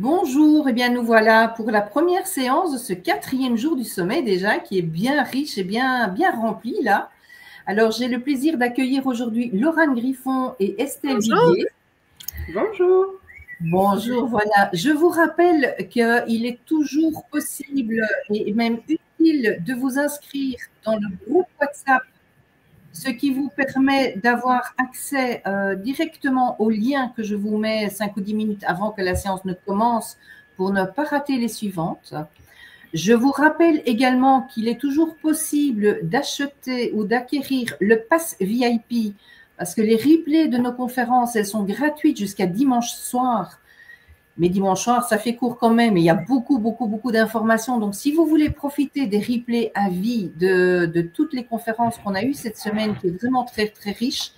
Bonjour, eh bien nous voilà pour la première séance de ce 4e jour du sommet déjà, qui est bien riche et bien rempli là. Alors j'ai le plaisir d'accueillir aujourd'hui Laurane Griffon et Estelle Bonjour. Viguier. Bonjour. Bonjour, voilà. Je vous rappelle qu'il est toujours possible et même utile de vous inscrire dans le groupe WhatsApp, ce qui vous permet d'avoir accès directement au lien que je vous mets 5 ou 10 minutes avant que la séance ne commence pour ne pas rater les suivantes. Je vous rappelle également qu'il est toujours possible d'acheter ou d'acquérir le pass VIP parce que les replays de nos conférences, elles sont gratuites jusqu'à dimanche soir. Mais dimanche soir, ça fait court quand même et il y a beaucoup d'informations. Donc, si vous voulez profiter des replays à vie de toutes les conférences qu'on a eues cette semaine, qui est vraiment très riche,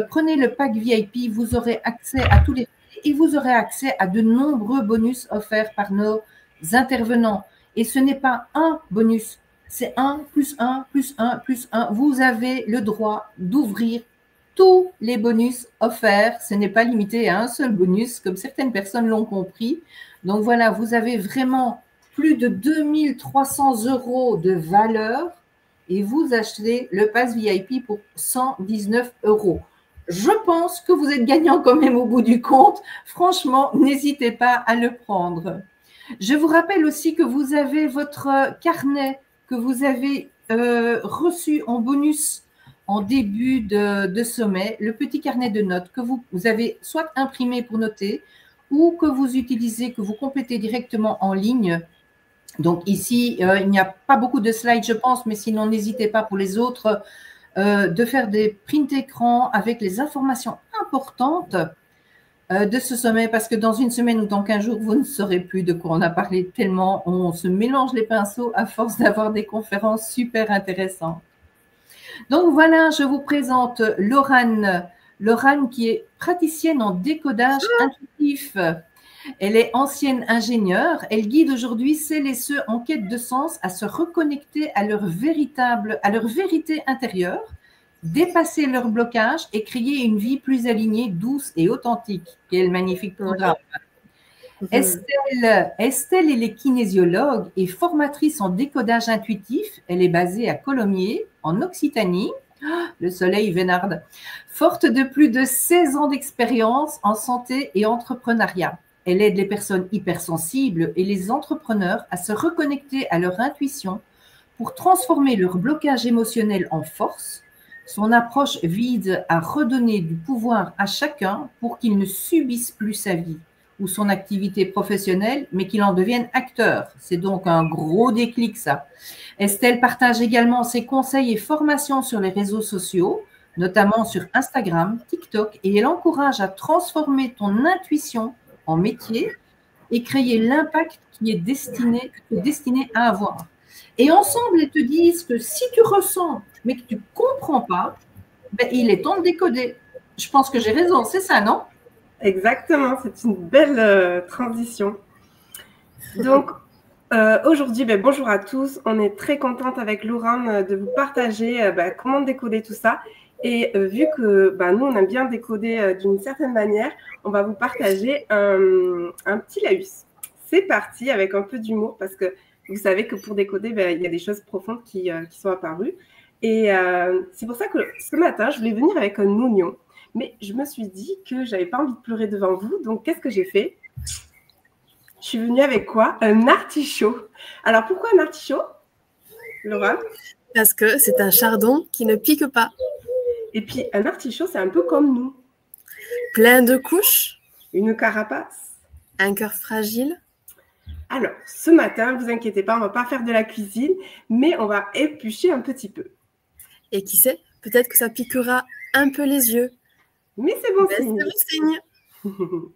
prenez le pack VIP, vous aurez accès à tous les replays et vous aurez accès à de nombreux bonus offerts par nos intervenants. Et ce n'est pas un bonus, c'est 1 plus 1 plus 1 plus 1. Vous avez le droit d'ouvrir tous les bonus offerts. Ce n'est pas limité à un seul bonus, comme certaines personnes l'ont compris. Donc voilà, vous avez vraiment plus de 2300 € de valeur et vous achetez le pass VIP pour 119 €. Je pense que vous êtes gagnant quand même au bout du compte. Franchement, n'hésitez pas à le prendre. Je vous rappelle aussi que vous avez votre carnet que vous avez reçu en bonus en début de sommet, le petit carnet de notes que vous avez soit imprimé pour noter ou que vous utilisez, que vous complétez directement en ligne. Donc ici, il n'y a pas beaucoup de slides, je pense, mais sinon, n'hésitez pas pour les autres de faire des prints écran avec les informations importantes de ce sommet, parce que dans une semaine ou dans 15 jours, vous ne saurez plus de quoi on a parlé tellement on se mélange les pinceaux à force d'avoir des conférences super intéressantes. Donc voilà, je vous présente Laurane. Laurane qui est praticienne en décodage intuitif. Elle est ancienne ingénieure. Elle guide aujourd'hui celles et ceux en quête de sens à se reconnecter à leur vérité intérieure, dépasser leur blocage et créer une vie plus alignée, douce et authentique. Quel magnifique programme. Estelle elle est kinésiologue et formatrice en décodage intuitif. Elle est basée à Colomiers, en Occitanie. Le soleil vénarde. Forte de plus de 16 ans d'expérience en santé et entrepreneuriat. Elle aide les personnes hypersensibles et les entrepreneurs à se reconnecter à leur intuition pour transformer leur blocage émotionnel en force. Son approche vise à redonner du pouvoir à chacun pour qu'il ne subisse plus sa vie ou son activité professionnelle, mais qu'il en devienne acteur. C'est donc un gros déclic, ça. Estelle partage également ses conseils et formations sur les réseaux sociaux, notamment sur Instagram, TikTok, et elle encourage à transformer ton intuition en métier et créer l'impact qui est destiné à avoir. Et ensemble, elles te disent que si tu ressens, mais que tu ne comprends pas, ben, il est temps de décoder. Je pense que j'ai raison, c'est ça, non? Exactement, c'est une belle transition. Donc, aujourd'hui, bonjour à tous. On est très contente avec Laurane de vous partager comment décoder tout ça. Et vu que nous, on aime bien décoder d'une certaine manière, on va vous partager un petit laïus. C'est parti avec un peu d'humour parce que vous savez que pour décoder, il y a des choses profondes qui sont apparues. Et c'est pour ça que ce matin, je voulais venir avec un oignon. Mais je me suis dit que j'avais pas envie de pleurer devant vous. Donc, qu'est-ce que j'ai fait? Je suis venue avec quoi? Un artichaut. Alors, pourquoi un artichaut, Laura? Parce que c'est un chardon qui ne pique pas. Et puis, un artichaut, c'est un peu comme nous. Plein de couches. Une carapace. Un cœur fragile. Alors, ce matin, ne vous inquiétez pas, on ne va pas faire de la cuisine, mais on va éplucher un petit peu. Et qui sait, peut-être que ça piquera un peu les yeux. Mais c'est bon signe. C'est bon signe.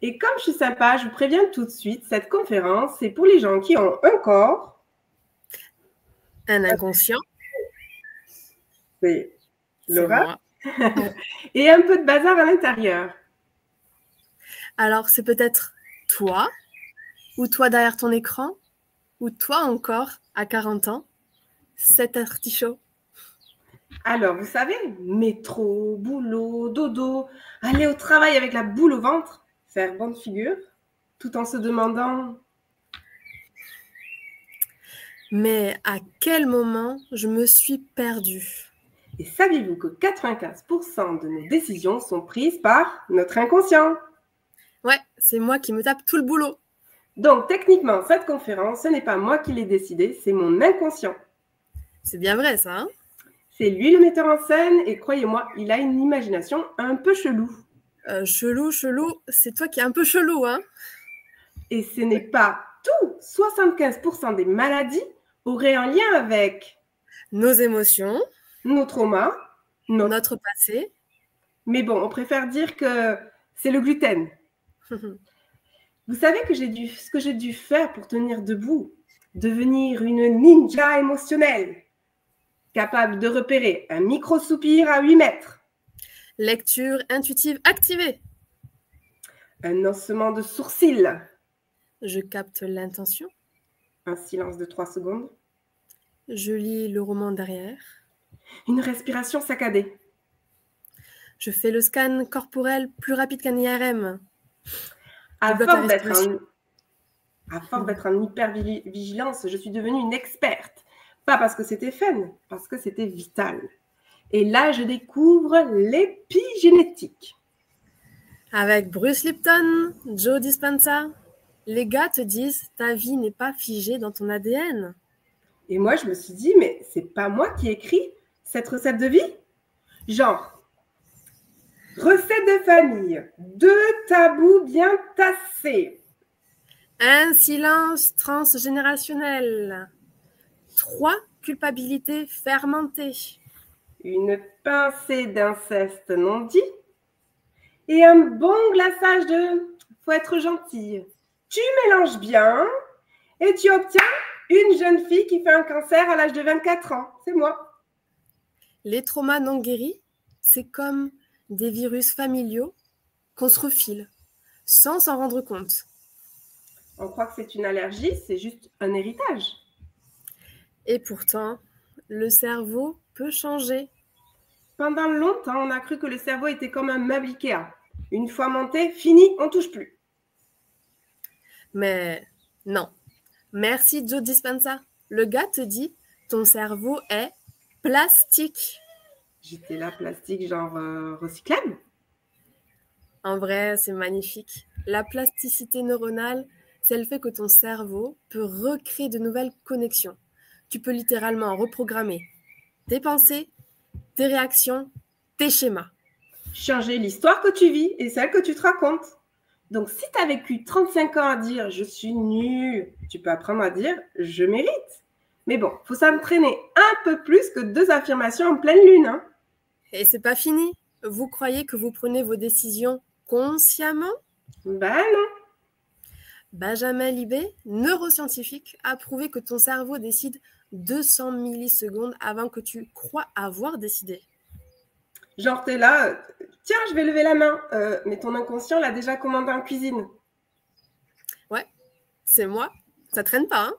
Et comme je suis sympa, je vous préviens tout de suite, cette conférence, c'est pour les gens qui ont un corps. Un inconscient. C'est Laura. Et un peu de bazar à l'intérieur. Alors, c'est peut-être toi, ou toi derrière ton écran, ou toi encore, à 40 ans, cet artichaut. Alors, vous savez, métro, boulot, dodo, aller au travail avec la boule au ventre, faire bonne figure. tout en se demandant « Mais à quel moment je me suis perdue ?» Et saviez-vous que 95% de nos décisions sont prises par notre inconscient? Ouais, c'est moi qui me tape tout le boulot. Donc, techniquement, cette conférence, ce n'est pas moi qui l'ai décidée, c'est mon inconscient. C'est bien vrai, ça, hein? C'est lui le metteur en scène et croyez-moi, il a une imagination un peu chelou. Chelou, c'est toi qui es un peu chelou, hein? Et ce n'est pas tout. 75% des maladies auraient un lien avec nos émotions, nos traumas, notre passé. Mais bon, on préfère dire que c'est le gluten. Vous savez que ce que j'ai dû faire pour tenir debout? Devenir une ninja émotionnelle, capable de repérer un micro-soupir à 8 mètres. Lecture intuitive activée. Un haussement de sourcils. Je capte l'intention. Un silence de 3 secondes. Je lis le roman derrière. Une respiration saccadée. Je fais le scan corporel plus rapide qu'un IRM. À force d'être en hyper-vigilance, je suis devenue une experte. Pas parce que c'était fun, parce que c'était vital. Et là, je découvre l'épigénétique. Avec Bruce Lipton, Joe Dispenza, les gars te disent ta vie n'est pas figée dans ton ADN. Et moi, je me suis dit, mais c'est pas moi qui écris cette recette de vie? Genre, recette de famille, 2 tabous bien tassés. Un silence transgénérationnel. 3 culpabilités fermentées. Une pincée d'inceste non dit. Et un bon glaçage de « faut être gentil ». Tu mélanges bien et tu obtiens une jeune fille qui fait un cancer à l'âge de 24 ans. C'est moi. Les traumas non guéris, c'est comme des virus familiaux qu'on se refile sans s'en rendre compte. On croit que c'est une allergie, c'est juste un héritage. Et pourtant, le cerveau peut changer. Pendant longtemps, on a cru que le cerveau était comme un meuble Ikea. Une fois monté, fini, on ne touche plus. Mais non. Merci Joe Dispenza. Le gars te dit, ton cerveau est plastique. J'étais là, plastique, genre recyclable. En vrai, c'est magnifique. La plasticité neuronale, c'est le fait que ton cerveau peut recréer de nouvelles connexions. Tu peux littéralement reprogrammer tes pensées, tes réactions, tes schémas. Changer l'histoire que tu vis et celle que tu te racontes. Donc, si tu as vécu 35 ans à dire « je suis nul », tu peux apprendre à dire « je mérite ». Mais bon, il faut s'entraîner un peu plus que 2 affirmations en pleine lune. Hein. Et c'est pas fini. Vous croyez que vous prenez vos décisions consciemment? Ben non. Benjamin Libet, neuroscientifique, a prouvé que ton cerveau décide 200 millisecondes avant que tu crois avoir décidé. Genre, t'es là, tiens, je vais lever la main, mais ton inconscient l'a déjà commandé en cuisine. Ouais, c'est moi. Ça traîne pas, hein?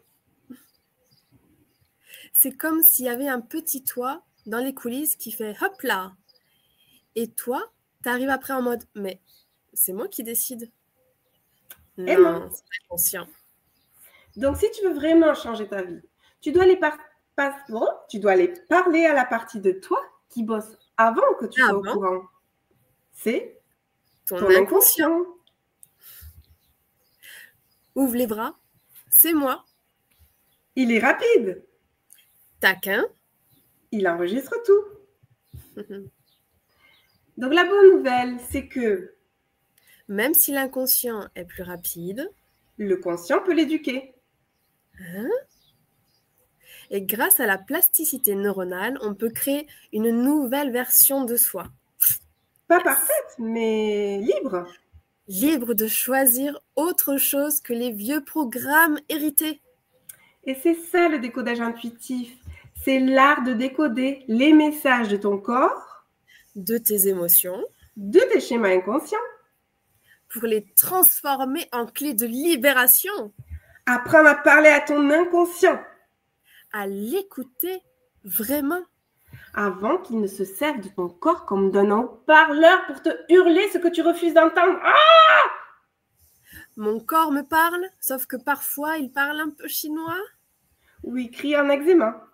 C'est comme s'il y avait un petit toit dans les coulisses qui fait hop là. Et toi, t'arrives après en mode, mais c'est moi qui décide. Non, c'est inconscient. Donc, si tu veux vraiment changer ta vie, tu dois aller parler à la partie de toi qui bosse avant que tu sois au courant. C'est ton inconscient. Ouvre les bras, c'est moi. Il est rapide. Taquin. Il enregistre tout. Donc, la bonne nouvelle, c'est que même si l'inconscient est plus rapide, le conscient peut l'éduquer. Hein? Et grâce à la plasticité neuronale, on peut créer une nouvelle version de soi. Pas parfaite, mais libre. Libre de choisir autre chose que les vieux programmes hérités. Et c'est ça le décodage intuitif. C'est l'art de décoder les messages de ton corps, de tes émotions, de tes schémas inconscients, pour les transformer en clés de libération. Apprendre à parler à ton inconscient. À l'écouter vraiment. Avant qu'il ne se serve de ton corps comme d'un haut-parleur pour te hurler ce que tu refuses d'entendre. Ah! Mon corps me parle, sauf que parfois il parle un peu chinois. Ou il crie un eczéma.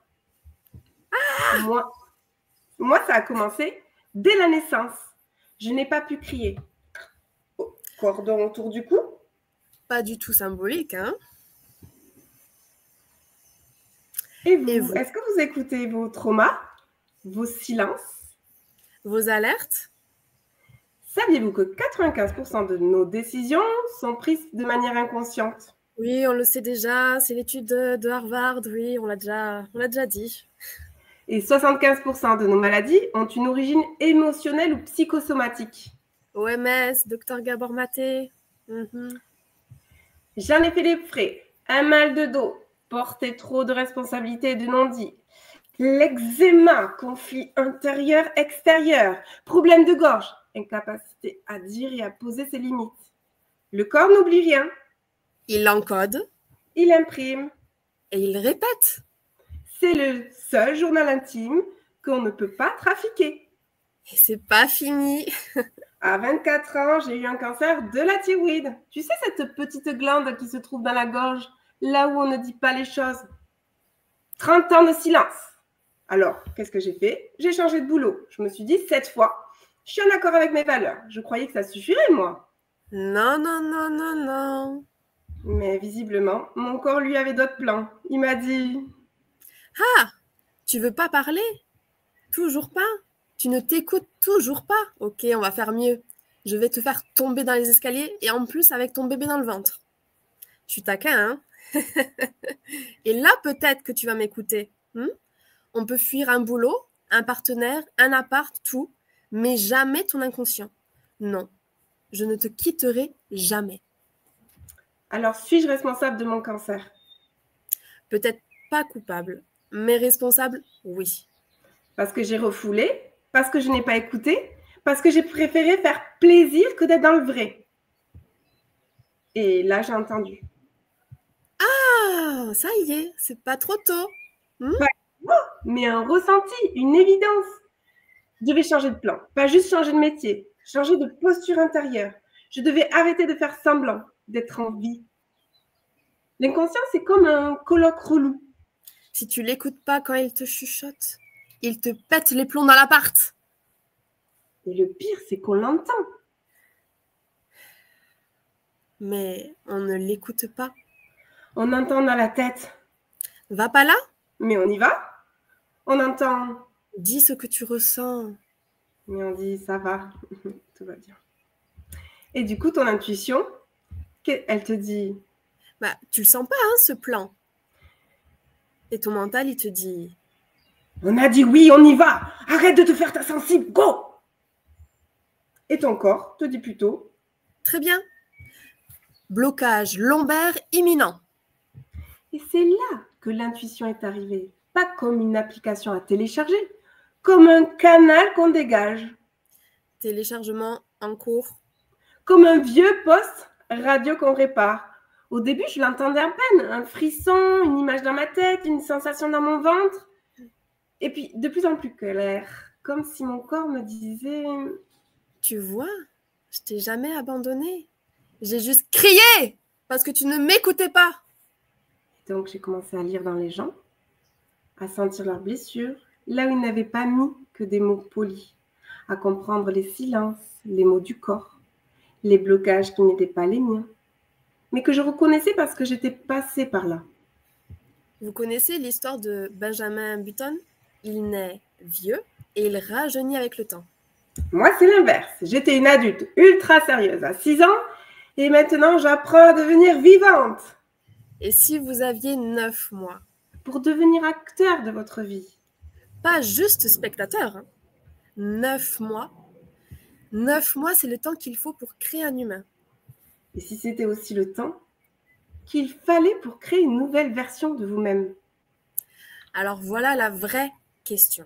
Moi, ça a commencé dès la naissance. Je n'ai pas pu crier. Cordon autour du cou. Pas du tout symbolique, hein? Et vous, Et vous? est-ce que vous écoutez vos traumas, vos silences? Vos alertes? Saviez-vous que 95% de nos décisions sont prises de manière inconsciente? Oui, on le sait déjà, c'est l'étude de Harvard, oui, on l'a déjà dit. Et 75% de nos maladies ont une origine émotionnelle ou psychosomatique. OMS, Dr Gabor Maté. J'en ai fait les frais. Un mal de dos, porter trop de responsabilités et de non-dits. L'eczéma, conflit intérieur-extérieur, problème de gorge, incapacité à dire et à poser ses limites. Le corps n'oublie rien. Il encode. Il imprime. Et il répète. C'est le seul journal intime qu'on ne peut pas trafiquer. Et c'est pas fini. À 24 ans, j'ai eu un cancer de la thyroïde. Tu sais, cette petite glande qui se trouve dans la gorge, là où on ne dit pas les choses. 30 ans de silence. Alors, qu'est-ce que j'ai fait? J'ai changé de boulot. Je me suis dit, cette fois, je suis en accord avec mes valeurs. Je croyais que ça suffirait, moi. Non, non, non, non, non. Mais visiblement, mon corps, lui, avait d'autres plans. Il m'a dit... Ah, tu veux pas parler? Toujours pas? Tu ne t'écoutes toujours pas? Ok, on va faire mieux. Je vais te faire tomber dans les escaliers et en plus avec ton bébé dans le ventre. Je suis taquin, hein? Et là, peut-être que tu vas m'écouter. On peut fuir un boulot, un partenaire, un appart, tout, mais jamais ton inconscient. Non, je ne te quitterai jamais. Alors, suis-je responsable de mon cancer? Peut-être pas coupable, mais responsable, oui. Parce que j'ai refoulé, parce que je n'ai pas écouté, parce que j'ai préféré faire plaisir que d'être dans le vrai. Et là, j'ai entendu. Ah, ça y est, c'est pas trop tôt. Mais un ressenti, une évidence. Je devais changer de plan, pas juste changer de métier, changer de posture intérieure. Je devais arrêter de faire semblant d'être en vie. L'inconscient, c'est comme un coloc relou. Si tu l'écoutes pas quand il te chuchote, il te pète les plombs dans l'appart. Et le pire, c'est qu'on l'entend. Mais on ne l'écoute pas. On entend dans la tête. Va pas là? Mais on y va. On entend. Dis ce que tu ressens. Mais on dit, ça va, tout va bien. Et du coup, ton intuition, elle te dit... Bah, tu le sens pas, hein, ce plan. Et ton mental, il te dit... On a dit oui, on y va. Arrête de te faire ta sensible, go. Et ton corps te dit plutôt... Très bien. Blocage lombaire imminent. Et c'est là que l'intuition est arrivée. Pas comme une application à télécharger, comme un canal qu'on dégage. Téléchargement en cours. Comme un vieux poste radio qu'on répare. Au début, je l'entendais à peine. Un frisson, une image dans ma tête, une sensation dans mon ventre. Et puis, de plus en plus clair, comme si mon corps me disait... Tu vois, je t'ai jamais abandonné. J'ai juste crié parce que tu ne m'écoutais pas. Et donc, j'ai commencé à lire dans les gens, à sentir leurs blessures, là où ils n'avaient pas mis que des mots polis, à comprendre les silences, les mots du corps, les blocages qui n'étaient pas les miens, mais que je reconnaissais parce que j'étais passée par là. Vous connaissez l'histoire de Benjamin Button? Il naît vieux et il rajeunit avec le temps. Moi, c'est l'inverse. J'étais une adulte ultra sérieuse à 6 ans et maintenant, j'apprends à devenir vivante. Et si vous aviez 9 mois? Pour devenir acteur de votre vie. Pas juste spectateur. Hein. 9 mois. 9 mois, c'est le temps qu'il faut pour créer un humain. Et si c'était aussi le temps qu'il fallait pour créer une nouvelle version de vous-même? Alors voilà la vraie question.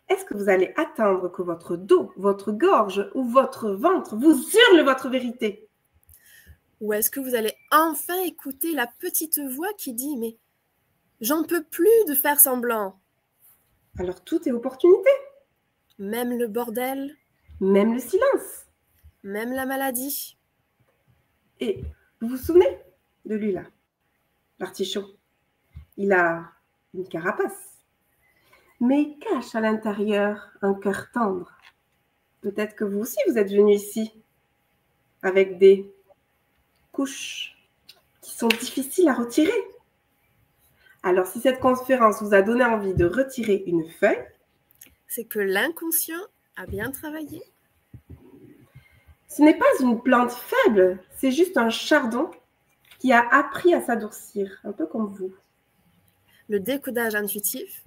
Est-ce que vous allez attendre que votre dos, votre gorge ou votre ventre vous hurle votre vérité? Ou est-ce que vous allez enfin écouter la petite voix qui dit « Mais j'en peux plus de faire semblant ». Alors tout est opportunité. Même le bordel. Même le silence. Même la maladie. Et Vous vous souvenez de lui là, l'artichaut? Il a une carapace, mais il cache à l'intérieur un cœur tendre. Peut-être que vous aussi, vous êtes venu ici avec des couches qui sont difficiles à retirer. Alors, si cette conférence vous a donné envie de retirer une feuille, c'est que l'inconscient a bien travaillé. Ce n'est pas une plante faible, c'est juste un chardon qui a appris à s'adoucir, un peu comme vous. Le décodage intuitif,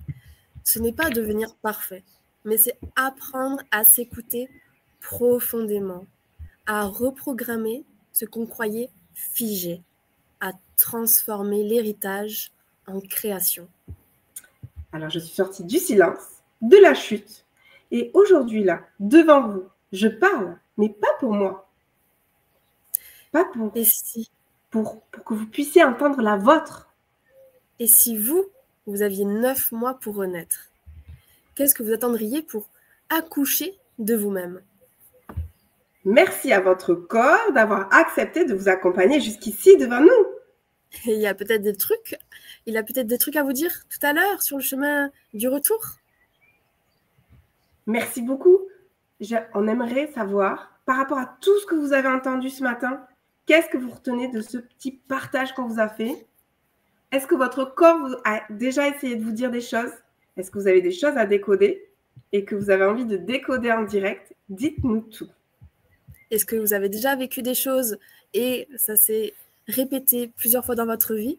ce n'est pas devenir parfait, mais c'est apprendre à s'écouter profondément, à reprogrammer ce qu'on croyait figé, à transformer l'héritage en création. Alors, je suis sortie du silence, de la chute, et aujourd'hui, là, devant vous, je parle, mais pas pour moi. Pas pour, Et si, pour que vous puissiez entendre la vôtre. Et si vous aviez 9 mois pour renaître, qu'est-ce que vous attendriez pour accoucher de vous-même? Merci à votre corps d'avoir accepté de vous accompagner jusqu'ici devant nous. Et il a peut-être des trucs à vous dire tout à l'heure sur le chemin du retour. Merci beaucoup. On aimerait savoir, par rapport à tout ce que vous avez entendu ce matin, qu'est-ce que vous retenez de ce petit partage qu'on vous a fait? Est-ce que votre corps a déjà essayé de vous dire des choses? Est-ce que vous avez des choses à décoder et que vous avez envie de décoder en direct? Dites-nous tout. Est-ce que vous avez déjà vécu des choses et ça s'est répété plusieurs fois dans votre vie?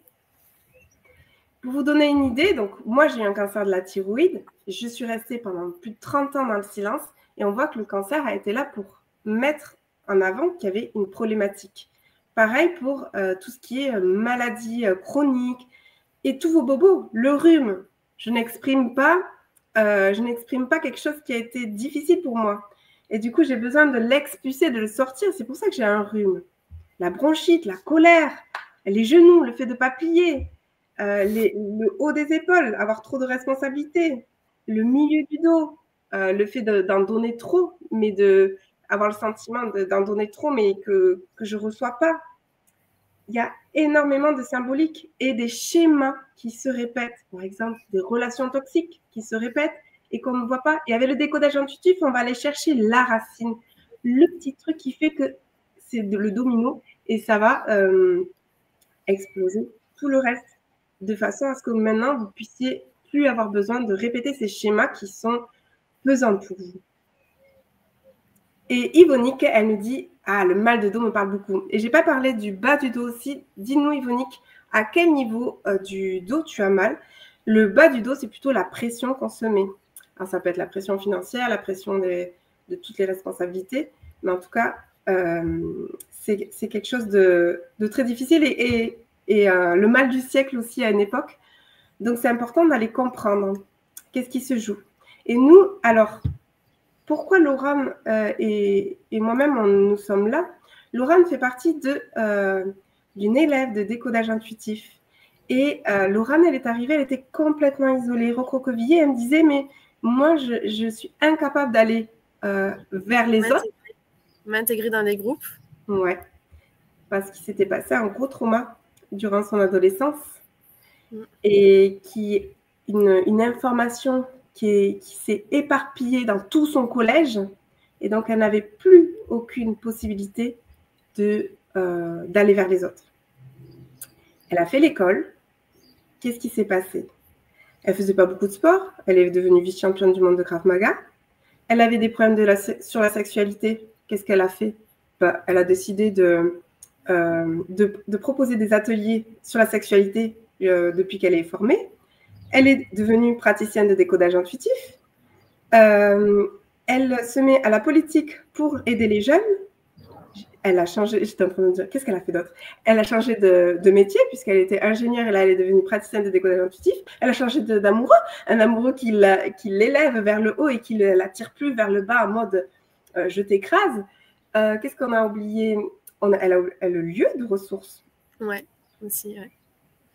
Pour vous donner une idée, donc moi j'ai eu un cancer de la thyroïde. Je suis restée pendant plus de 30 ans dans le silence et on voit que le cancer a été là pour mettre en avant qu'il y avait une problématique. Pareil pour tout ce qui est maladie chronique et tous vos bobos. Le rhume, je n'exprime pas quelque chose qui a été difficile pour moi. Et du coup, j'ai besoin de l'expulser, de le sortir. C'est pour ça que j'ai un rhume. La bronchite, la colère, les genoux, le fait de ne pas plier, le haut des épaules, avoir trop de responsabilités, le milieu du dos, le fait d'en donner trop, mais avoir le sentiment d'en donner trop, mais que je ne reçois pas. Il y a énormément de symboliques et des schémas qui se répètent. Par exemple, des relations toxiques qui se répètent et qu'on ne voit pas. Et avec le décodage intuitif, on va aller chercher la racine, le petit truc qui fait que c'est le domino et ça va exploser tout le reste de façon à ce que maintenant, vous puissiez plus avoir besoin de répéter ces schémas qui sont pesants pour vous. Et Yvonique, elle nous dit « Ah, le mal de dos me parle beaucoup. » Et je n'ai pas parlé du bas du dos aussi. Dis-nous, Yvonique, à quel niveau du dos tu as mal? Le bas du dos, c'est plutôt la pression qu'on se met. Alors, ça peut être la pression financière, la pression de toutes les responsabilités. Mais en tout cas, c'est quelque chose de très difficile et le mal du siècle aussi à une époque. Donc, c'est important d'aller comprendre qu'est-ce qui se joue. Et nous, alors, pourquoi Laurent et moi-même, nous sommes là? Laurent fait partie d'une élève de décodage intuitif. Et Laurent, elle est arrivée, elle était complètement isolée, recroquevillée. Elle me disait, mais moi, je suis incapable d'aller vers les autres. M'intégrer dans les groupes. Ouais, parce qu'il s'était passé un gros trauma durant son adolescence et une information qui s'est éparpillée dans tout son collège et donc elle n'avait plus aucune possibilité d'aller vers les autres. Elle a fait l'école. Qu'est-ce qui s'est passé? Elle ne faisait pas beaucoup de sport. Elle est devenue vice-championne du monde de Krav Maga. Elle avait des problèmes sur la sexualité. Qu'est-ce qu'elle a fait? Elle a décidé de proposer des ateliers sur la sexualité depuis qu'elle est formée. Elle est devenue praticienne de décodage intuitif. Elle se met à la politique pour aider les jeunes. Elle a changé, j'étais en train de me dire, qu'est-ce qu'elle a fait d'autre? Elle a changé de métier puisqu'elle était ingénieure et là, elle est devenue praticienne de décodage intuitif. Elle a changé d'amoureux, un amoureux qui l'élève vers le haut et qui ne l'attire plus vers le bas en mode je t'écrase. Qu'est-ce qu'on a oublié? Elle a le lieu de ressources. Ouais, aussi, ouais.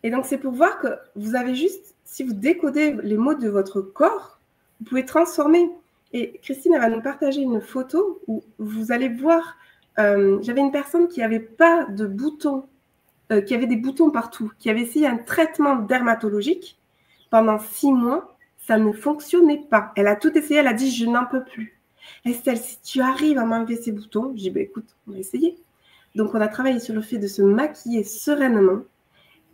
Et donc, c'est pour voir que vous avez juste, si vous décodez les mots de votre corps, vous pouvez transformer. Et Christine, elle va nous partager une photo où vous allez voir, j'avais une personne qui n'avait pas de bouton qui avait des boutons partout, qui avait essayé un traitement dermatologique pendant 6 mois, ça ne fonctionnait pas. Elle a tout essayé, elle a dit « je n'en peux plus ». Estelle, si tu arrives à m'enlever ces boutons, j'ai dit bah, « écoute, on va essayer ». Donc, on a travaillé sur le fait de se maquiller sereinement.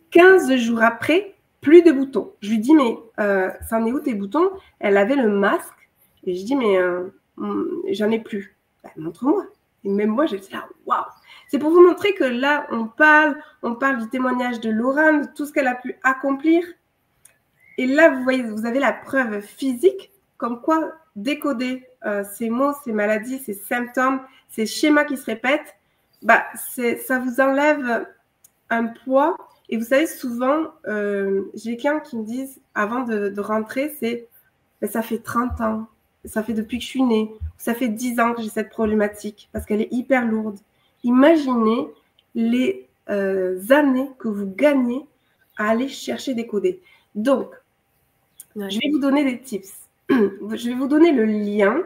15 jours après, plus de boutons. Je lui dis, mais ça en est où tes boutons? Elle avait le masque. Et je dis, mais j'en ai plus. Bah, montre-moi. Et même moi, j'étais là, waouh! C'est pour vous montrer que là, on parle du témoignage de Laurent, de tout ce qu'elle a pu accomplir. Et là, vous voyez, vous avez la preuve physique, comme quoi décoder ces mots, ces maladies, ces symptômes, ces schémas qui se répètent, bah, ça vous enlève un poids. Et vous savez, souvent, j'ai des clients qui me disent, avant de rentrer, c'est « ça fait 30 ans, ça fait depuis que je suis née, ça fait 10 ans que j'ai cette problématique, parce qu'elle est hyper lourde. » Imaginez les années que vous gagnez à aller chercher décoder. Donc, je vais vous donner des tips. Je vais vous donner le lien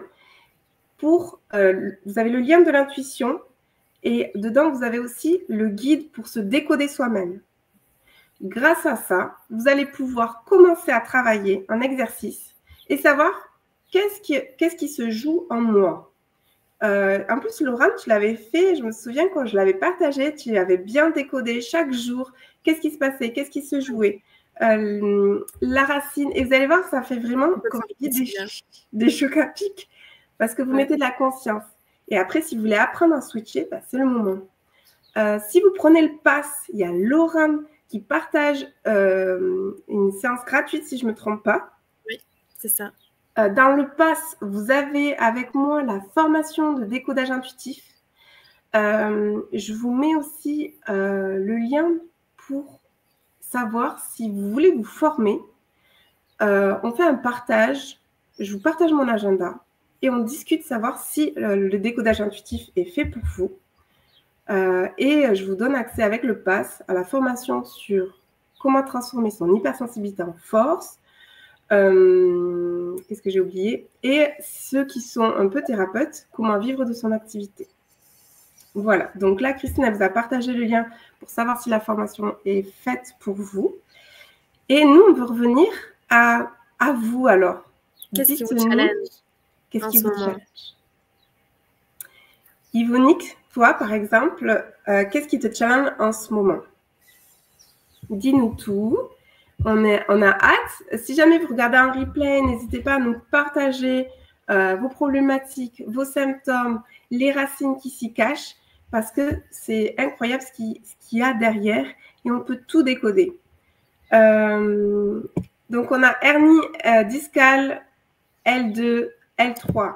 pour… vous avez le lien de l'intuition et dedans, vous avez aussi le guide pour se décoder soi-même. Grâce à ça, vous allez pouvoir commencer à travailler en exercice et savoir qu'est-ce qui se joue en moi. En plus, Laura, tu l'avais fait, je me souviens quand je l'avais partagé, tu avais bien décodé chaque jour, qu'est-ce qui se passait, qu'est-ce qui se jouait, la racine. Et vous allez voir, ça fait vraiment comme des chocs à pic parce que vous mettez de la conscience. Et après, si vous voulez apprendre à switcher, bah, c'est le moment. Si vous prenez le pass, il y a Laura qui partage une séance gratuite, si je ne me trompe pas. Oui, c'est ça. Dans le pass, vous avez avec moi la formation de décodage intuitif. Je vous mets aussi le lien pour savoir si vous voulez vous former. On fait un partage. Je vous partage mon agenda et on discute de savoir si le décodage intuitif est fait pour vous. Et je vous donne accès avec le pass à la formation sur comment transformer son hypersensibilité en force. Qu'est-ce que j'ai oublié? Et ceux qui sont un peu thérapeutes, comment vivre de son activité. Voilà, donc là, Christine, elle vous a partagé le lien pour savoir si la formation est faite pour vous. Et nous, on veut revenir à vous alors. Qu'est-ce qui vous challenge? Qu'est-ce qui vous challenge? Yvonique, toi, par exemple, qu'est-ce qui te challenge en ce moment? Dis-nous tout. On a hâte. Si jamais vous regardez un replay, n'hésitez pas à nous partager vos problématiques, vos symptômes, les racines qui s'y cachent, parce que c'est incroyable ce qu'il y a derrière et on peut tout décoder. Donc, on a hernie discale L2, L3.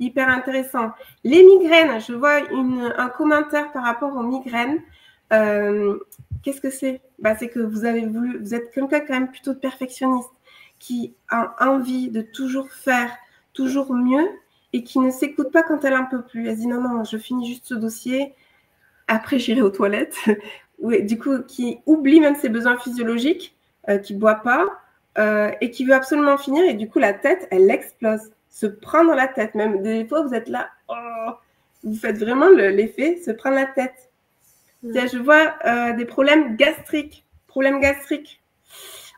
Hyper intéressant. Les migraines, je vois un commentaire par rapport aux migraines. Qu'est-ce que c'est? Bah, c'est que vous êtes quelqu'un quand même plutôt de perfectionniste, qui a envie de toujours faire, toujours mieux, et qui ne s'écoute pas quand elle en peut plus. Elle dit non, je finis juste ce dossier, après j'irai aux toilettes. Du coup, qui oublie même ses besoins physiologiques, qui ne boit pas, et qui veut absolument finir, et du coup la tête, elle explose. Se prendre la tête, même des fois vous êtes là, oh, vous faites vraiment l'effet, se prendre la tête. Tiens, je vois des problèmes gastriques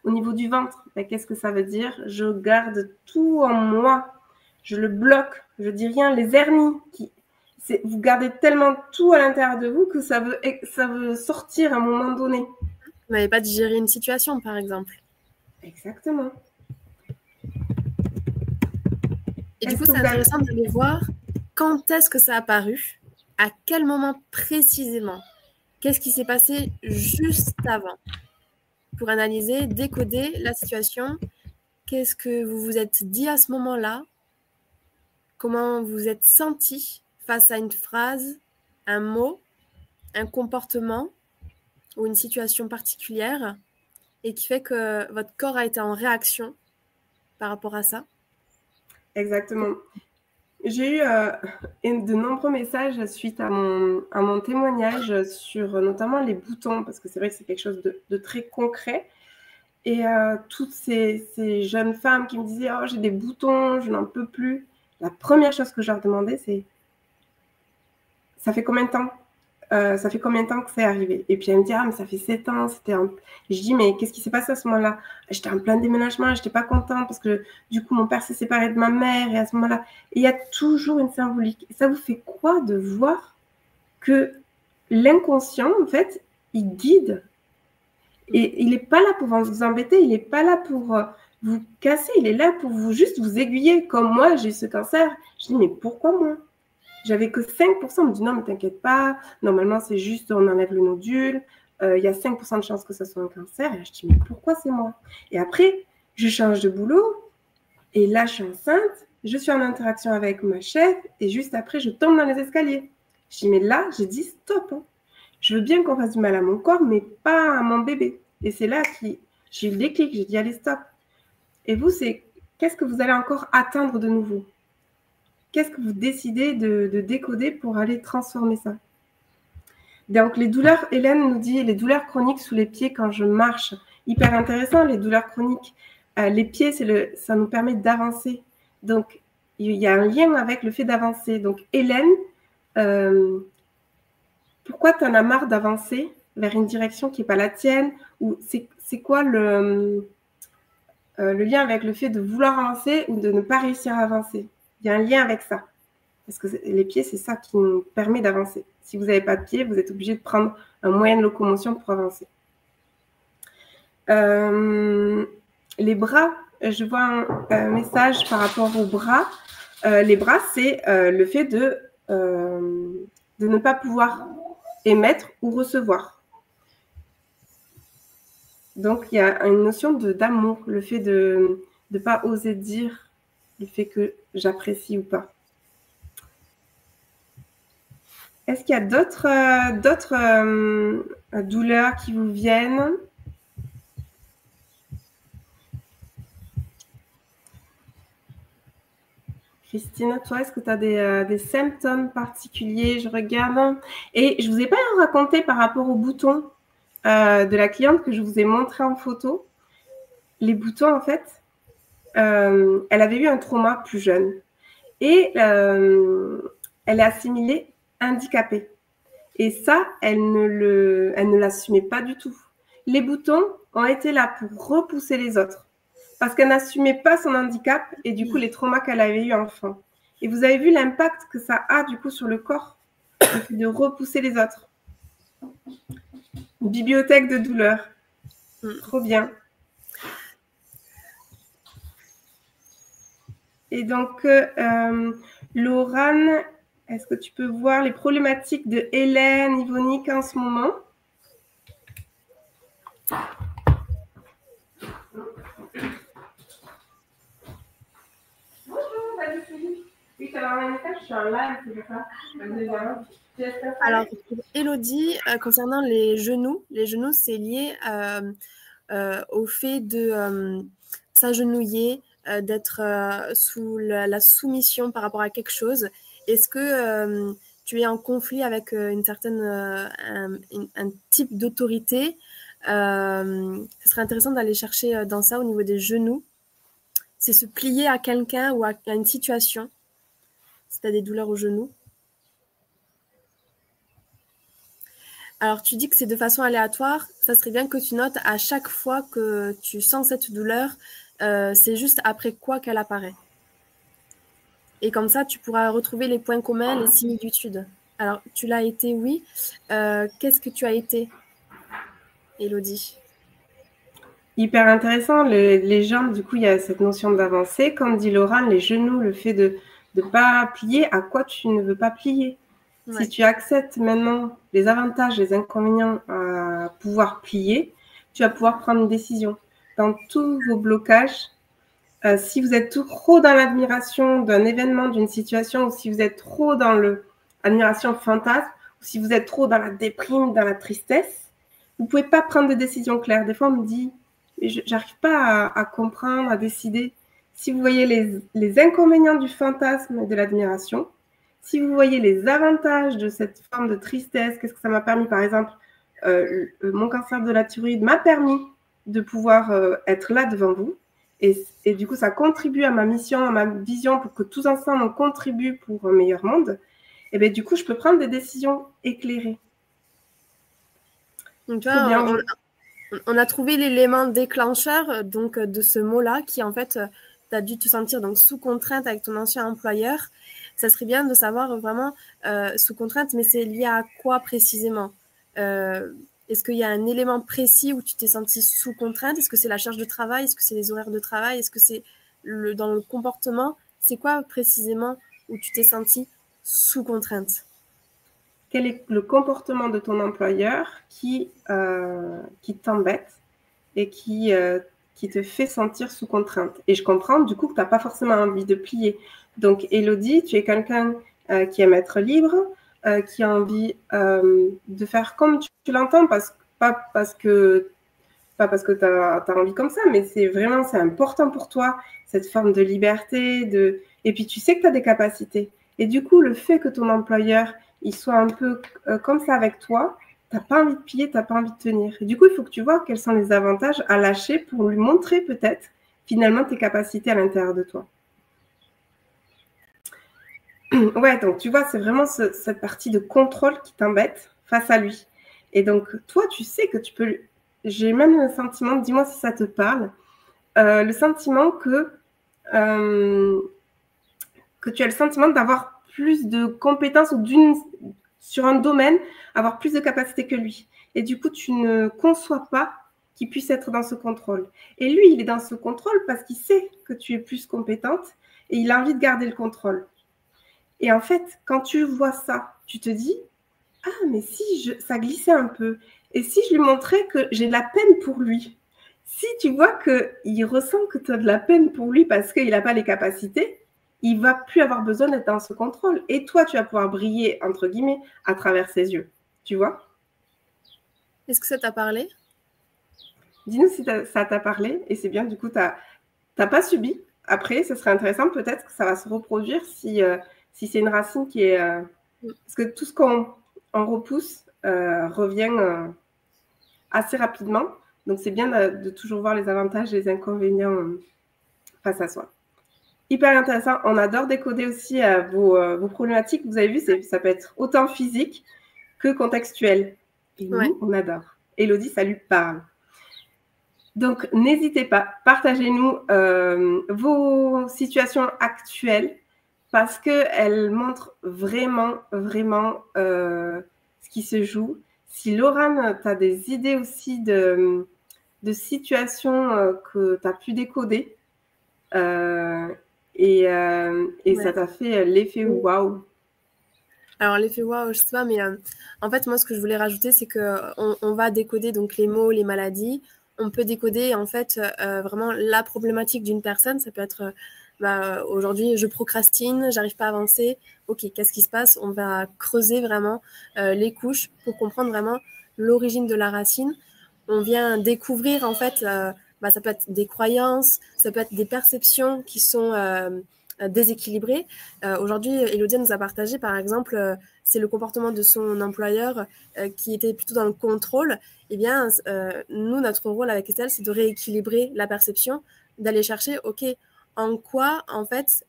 au niveau du ventre. Ben, qu'est-ce que ça veut dire? Je garde tout en moi, je le bloque, je dis rien. Les hernies, vous gardez tellement tout à l'intérieur de vous que ça veut sortir à un moment donné. Vous n'avez pas digéré une situation, par exemple. Exactement. Et du coup, c'est intéressant d'aller voir quand est-ce que ça a apparu, à quel moment précisément, qu'est-ce qui s'est passé juste avant, pour analyser, décoder la situation, qu'est-ce que vous vous êtes dit à ce moment-là, comment vous vous êtes senti face à une phrase, un mot, un comportement ou une situation particulière, et qui fait que votre corps a été en réaction par rapport à ça. Exactement. J'ai eu de nombreux messages suite à mon témoignage sur notamment les boutons, parce que c'est vrai que c'est quelque chose de très concret. Et toutes ces jeunes femmes qui me disaient « Oh, j'ai des boutons, je n'en peux plus ». La première chose que je leur demandais, c'est « Ça fait combien de temps ça fait combien de temps que c'est arrivé? Et puis elle me dit, ah, mais ça fait 7 ans. Je dis, mais qu'est-ce qui s'est passé à ce moment-là? J'étais en plein déménagement, je n'étais pas contente parce que du coup, mon père s'est séparé de ma mère. Et à ce moment-là, il y a toujours une symbolique. Et ça vous fait quoi de voir que l'inconscient, en fait, il guide. Et il n'est pas là pour vous embêter, il n'est pas là pour vous casser, il est là pour juste vous aiguiller. Comme moi, j'ai eu ce cancer. Je dis, mais pourquoi moi? J'avais que 5%. On me dit, non, mais t'inquiète pas. Normalement, c'est juste, on enlève le nodule. Il y a 5% de chances que ça soit un cancer. Et je dis, mais pourquoi c'est moi? Et après, je change de boulot. Et là, je suis enceinte. Je suis en interaction avec ma chef. Et juste après, je tombe dans les escaliers. Je dis, mais là, j'ai dit, stop. Hein. Je veux bien qu'on fasse du mal à mon corps, mais pas à mon bébé. Et c'est là que j'ai eu le déclic. J'ai dit, allez, stop. Et vous, qu'est-ce que vous allez encore atteindre de nouveau? Qu'est-ce que vous décidez de décoder pour aller transformer ça? Donc, les douleurs, Hélène nous dit, les douleurs chroniques sous les pieds quand je marche. Hyper intéressant, les douleurs chroniques. Les pieds, ça nous permet d'avancer. Donc, il y a un lien avec le fait d'avancer. Donc, Hélène, pourquoi tu en as marre d'avancer vers une direction qui n'est pas la tienne? Ou c'est quoi le lien avec le fait de vouloir avancer ou de ne pas réussir à avancer? Il y a un lien avec ça. Parce que les pieds, c'est ça qui nous permet d'avancer. Si vous n'avez pas de pieds, vous êtes obligé de prendre un moyen de locomotion pour avancer. Les bras, je vois un message par rapport aux bras. Les bras, c'est le fait de ne pas pouvoir émettre ou recevoir. Donc, il y a une notion d'amour, le fait de ne pas oser dire le fait que j'apprécie ou pas. Est-ce qu'il y a d'autres douleurs qui vous viennent? Christine, toi, est-ce que tu as des symptômes particuliers? Je regarde. Et je ne vous ai pas raconté par rapport aux boutons de la cliente que je vous ai montré en photo. Les boutons, en fait, elle avait eu un trauma plus jeune. Et elle est assimilée handicapée. Et ça, elle ne l'assumait pas du tout. Les boutons ont été là pour repousser les autres. Parce qu'elle n'assumait pas son handicap et du coup les traumas qu'elle avait eu enfant. Et vous avez vu l'impact que ça a du coup sur le corps, de repousser les autres. Une bibliothèque de douleur. Trop bien. Et donc, Laurane, est-ce que tu peux voir les problématiques de Hélène, Yvonique en ce moment? Oui, tu as un message, je suis en live, c'est ça. Alors, pour Élodie, concernant les genoux, c'est lié au fait de s'agenouiller, d'être sous la soumission par rapport à quelque chose. Est-ce que tu es en conflit avec un type d'autorité? Ce serait intéressant d'aller chercher dans ça au niveau des genoux. C'est se plier à quelqu'un ou à une situation. Si tu as des douleurs aux genoux. Alors, tu dis que c'est de façon aléatoire. Ça serait bien que tu notes à chaque fois que tu sens cette douleur, c'est juste après quoi qu'elle apparaît. Et comme ça, tu pourras retrouver les points communs, les similitudes. Alors, tu l'as été, oui. Qu'est-ce que tu as été, Élodie? Hyper intéressant. Les jambes, du coup, il y a cette notion d'avancée. Comme dit Laurane, les genoux, le fait de ne pas plier, à quoi tu ne veux pas plier. Ouais. Si tu acceptes maintenant les avantages, les inconvénients à pouvoir plier, tu vas pouvoir prendre une décision. Dans tous vos blocages, si vous êtes trop dans l'admiration d'un événement, d'une situation, ou si vous êtes trop dans l'admiration fantasme, ou si vous êtes trop dans la déprime, dans la tristesse, vous ne pouvez pas prendre de décision claire. Des fois, on me dit, j'arrive pas à comprendre, à décider. Si vous voyez les inconvénients du fantasme et de l'admiration, si vous voyez les avantages de cette forme de tristesse, qu'est-ce que ça m'a permis, par exemple, mon cancer de la thyroïde m'a permis de pouvoir être là devant vous. Et du coup, ça contribue à ma mission, à ma vision, pour que tous ensemble, on contribue pour un meilleur monde. Et bien, du coup, je peux prendre des décisions éclairées. Donc, tu Trop vois, bien. on a trouvé l'élément déclencheur donc, de ce mot-là qui, en fait, tu as dû te sentir donc, sous contrainte avec ton ancien employeur. Ça serait bien de savoir vraiment sous contrainte, mais c'est lié à quoi précisément Est-ce qu'il y a un élément précis où tu t'es senti sous contrainte? Est-ce que c'est la charge de travail? Est-ce que c'est les horaires de travail? Est-ce que c'est dans le comportement? C'est quoi précisément où tu t'es senti sous contrainte? Quel est le comportement de ton employeur qui t'embête et qui te fait sentir sous contrainte? Et je comprends du coup que tu n'as pas forcément envie de plier. Donc, Élodie, tu es quelqu'un qui aime être libre, qui a envie de faire comme tu l'entends, pas parce que tu as envie comme ça, mais c'est important pour toi, cette forme de liberté. Et puis, tu sais que tu as des capacités. Et du coup, le fait que ton employeur il soit un peu comme ça avec toi, tu n'as pas envie de plier, tu n'as pas envie de tenir. Et du coup, il faut que tu vois quels sont les avantages à lâcher pour lui montrer peut-être finalement tes capacités à l'intérieur de toi. Ouais, donc tu vois, c'est vraiment cette partie de contrôle qui t'embête face à lui. Et donc, toi, tu sais que tu peux... J'ai même le sentiment, dis-moi si ça te parle, le sentiment que tu as le sentiment d'avoir plus de compétences ou sur un domaine, avoir plus de capacité que lui. Et du coup, tu ne conçois pas qu'il puisse être dans ce contrôle. Et lui, il est dans ce contrôle parce qu'il sait que tu es plus compétente et il a envie de garder le contrôle. Et en fait, quand tu vois ça, tu te dis, ah, mais si ça glissait un peu, et si je lui montrais que j'ai de la peine pour lui, si tu vois qu'il ressent que tu as de la peine pour lui parce qu'il n'a pas les capacités, il ne va plus avoir besoin d'être dans ce contrôle. Et toi, tu vas pouvoir briller, entre guillemets, à travers ses yeux. Tu vois? Est-ce que ça t'a parlé? Dis-nous si ça t'a parlé. Et c'est bien, du coup, tu n'as pas subi. Après, ce serait intéressant, peut-être que ça va se reproduire si c'est une racine qui est... Parce que tout ce qu'on repousse revient assez rapidement. Donc, c'est bien de toujours voir les avantages et les inconvénients face à soi. Hyper intéressant. On adore décoder aussi vos problématiques. Vous avez vu, ça peut être autant physique que contextuel. Et nous, on adore. Élodie, ça lui parle. Donc, n'hésitez pas, partagez-nous vos situations actuelles parce qu'elles montrent vraiment, vraiment ce qui se joue. Si Laurane, tu as des idées aussi de situations que tu as pu décoder, et ça t'a fait l'effet waouh. Alors l'effet waouh, je sais pas, mais en fait moi ce que je voulais rajouter c'est que on va décoder donc les mots, les maladies. On peut décoder en fait vraiment la problématique d'une personne. Ça peut être aujourd'hui je procrastine, j'arrive pas à avancer. Ok, qu'est-ce qui se passe? On va creuser vraiment les couches pour comprendre vraiment l'origine de la racine. On vient découvrir en fait. Ça peut être des croyances, ça peut être des perceptions qui sont déséquilibrées. Aujourd'hui, Élodie nous a partagé, par exemple, c'est le comportement de son employeur qui était plutôt dans le contrôle. Eh bien, nous, notre rôle avec Estelle, c'est de rééquilibrer la perception, d'aller chercher, OK, en quoi, en fait,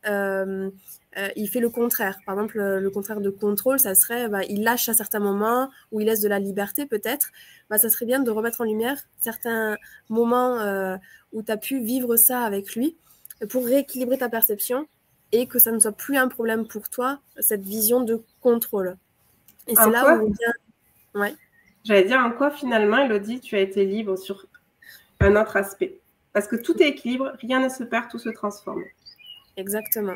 il fait le contraire. Par exemple, le contraire de contrôle, ça serait, il lâche à certains moments ou il laisse de la liberté peut-être. Ça serait bien de remettre en lumière certains moments où tu as pu vivre ça avec lui pour rééquilibrer ta perception et que ça ne soit plus un problème pour toi, cette vision de contrôle. Et c'est là où on vient... Ouais. J'allais dire en quoi finalement, Élodie, tu as été libre sur un autre aspect. Parce que tout est équilibre, rien ne se perd, tout se transforme. Exactement.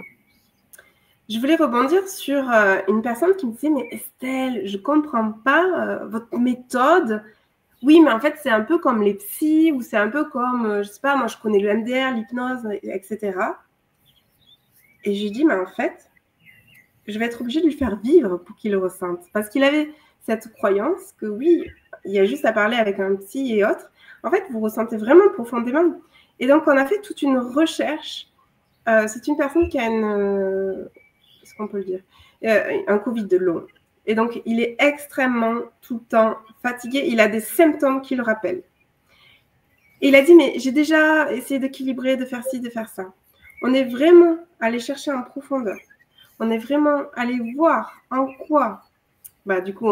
Je voulais rebondir sur une personne qui me disait « Mais Estelle, je ne comprends pas votre méthode. Oui, mais en fait, c'est un peu comme les psys ou c'est un peu comme, je ne sais pas, moi, je connais le MDR, l'hypnose, etc. » Et je lui dis « Mais en fait, je vais être obligée de lui faire vivre pour qu'il le ressente. » Parce qu'il avait cette croyance que oui, il y a juste à parler avec un psy et autres. En fait, vous ressentez vraiment profondément. Et donc, on a fait toute une recherche. C'est une personne qui a est-ce qu'on peut le dire, un Covid de long. Et donc, il est extrêmement tout le temps fatigué. Il a des symptômes qui le rappellent. Et il a dit, mais j'ai déjà essayé d'équilibrer, de faire ci, de faire ça. On est vraiment allé chercher en profondeur. On est vraiment allé voir en quoi. Du coup,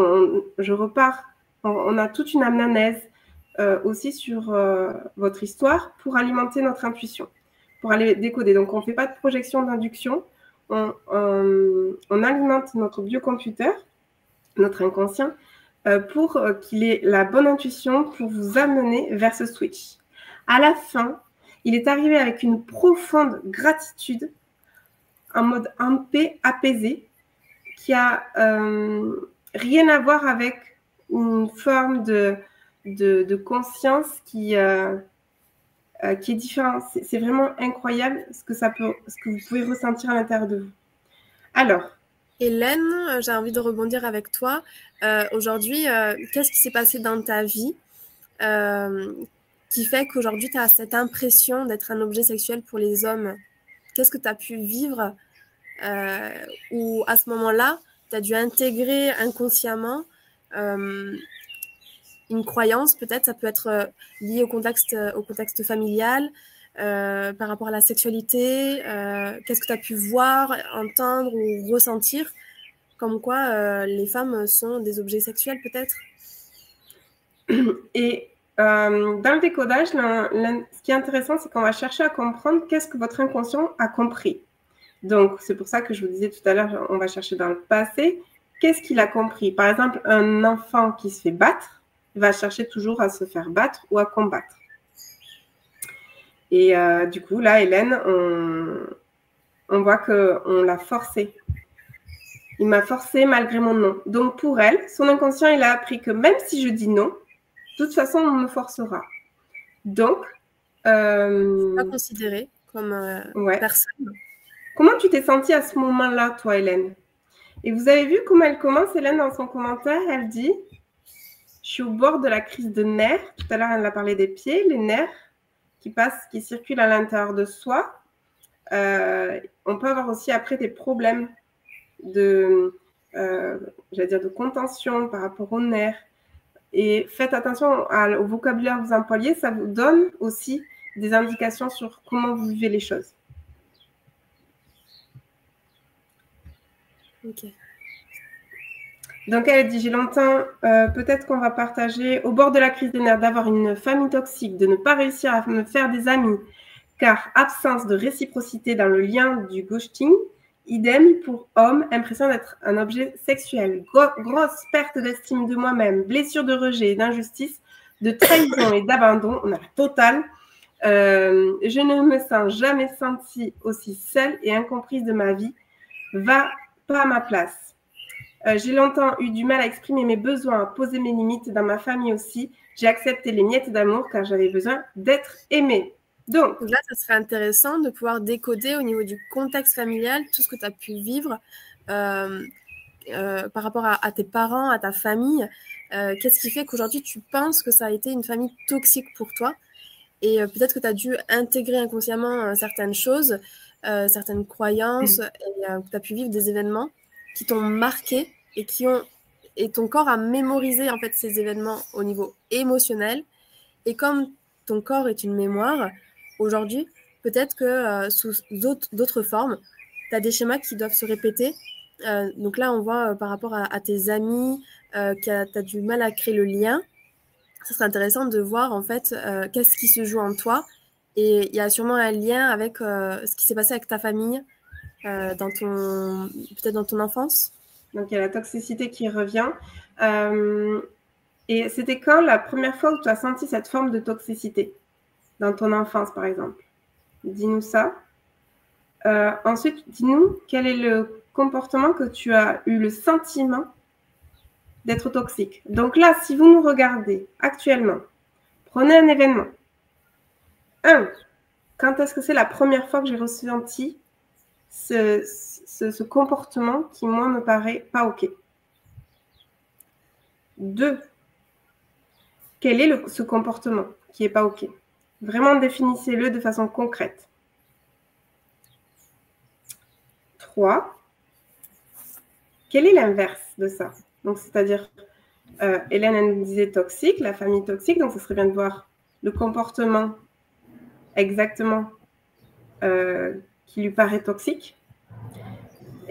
je repars On a toute une anamnèse aussi sur votre histoire pour alimenter notre intuition, pour aller décoder. Donc, on ne fait pas de projection d'induction. On alimente notre biocomputer, notre inconscient, pour qu'il ait la bonne intuition pour vous amener vers ce switch. À la fin, il est arrivé avec une profonde gratitude, en mode en paix, apaisé, qui a rien à voir avec une forme de conscience qui est différente. C'est vraiment incroyable ce que vous pouvez ressentir à l'intérieur de vous. Alors, Hélène, j'ai envie de rebondir avec toi. Aujourd'hui, qu'est-ce qui s'est passé dans ta vie qui fait qu'aujourd'hui, tu as cette impression d'être un objet sexuel pour les hommes? Qu'est-ce que tu as pu vivre où, à ce moment-là, tu as dû intégrer inconsciemment une croyance, peut-être, ça peut être lié au contexte familial, par rapport à la sexualité, qu'est-ce que tu as pu voir, entendre ou ressentir, comme quoi les femmes sont des objets sexuels, peut-être? Et dans le décodage, ce qui est intéressant, c'est qu'on va chercher à comprendre qu'est-ce que votre inconscient a compris. Donc, c'est pour ça que je vous disais tout à l'heure, on va chercher dans le passé, qu'est-ce qu'il a compris. Par exemple, un enfant qui se fait battre, il va chercher toujours à se faire battre ou à combattre. Et du coup, là, Hélène, on voit qu'on l'a forcé. Il m'a forcé malgré mon non. Donc, pour elle, son inconscient, il a appris que même si je dis non, de toute façon, on me forcera. Donc, Pas considéré comme personne. Comment tu t'es sentie à ce moment-là, toi, Hélène? Et vous avez vu comment elle commence, Hélène, dans son commentaire? Elle dit « Je suis au bord de la crise de nerfs. » Tout à l'heure, elle a parlé des pieds, les nerfs qui circulent à l'intérieur de soi. On peut avoir aussi après des problèmes de contention par rapport aux nerfs. Et faites attention au vocabulaire que vous employez, ça vous donne aussi des indications sur comment vous vivez les choses. Ok. Donc, elle dit, j'ai longtemps, peut-être qu'on va partager au bord de la crise des nerfs, d'avoir une famille toxique, de ne pas réussir à me faire des amis, car absence de réciprocité dans le lien du ghosting, idem pour homme, impression d'être un objet sexuel, grosse perte d'estime de moi-même, blessure de rejet, d'injustice, de trahison et d'abandon, on a la totale. Je ne me sens jamais sentie aussi seule et incomprise de ma vie, va pas à ma place. J'ai longtemps eu du mal à exprimer mes besoins, à poser mes limites dans ma famille aussi. J'ai accepté les miettes d'amour car j'avais besoin d'être aimée. Donc là, ça serait intéressant de pouvoir décoder au niveau du contexte familial tout ce que tu as pu vivre par rapport à tes parents, à ta famille. Qu'est-ce qui fait qu'aujourd'hui, tu penses que ça a été une famille toxique pour toi? Et peut-être que tu as dû intégrer inconsciemment certaines choses, certaines croyances, et que tu as pu vivre des événements qui t'ont marqué et ton corps a mémorisé en fait ces événements au niveau émotionnel. Et comme ton corps est une mémoire, aujourd'hui, peut-être que sous d'autres formes, tu as des schémas qui doivent se répéter. Donc là, on voit par rapport à tes amis, que tu as du mal à créer le lien. Ça serait intéressant de voir en fait qu'est-ce qui se joue en toi. Et il y a sûrement un lien avec ce qui s'est passé avec ta famille, peut-être dans ton enfance. Donc, il y a la toxicité qui revient. Et c'était quand la première fois où tu as senti cette forme de toxicité? Dans ton enfance, par exemple. Dis-nous ça. Ensuite, dis-nous quel est le comportement que tu as eu le sentiment d'être toxique. Donc là, si vous nous regardez actuellement, prenez un événement. 1. Quand est-ce que c'est la première fois que j'ai ressenti ce comportement qui, moi, me paraît pas OK? 2. Quel est ce comportement qui n'est pas OK? Vraiment, définissez-le de façon concrète. 3. Quel est l'inverse de ça? Donc, c'est-à-dire, Hélène, elle nous disait toxique, la famille toxique, donc ce serait bien de voir le comportement exactement qui lui paraît toxique.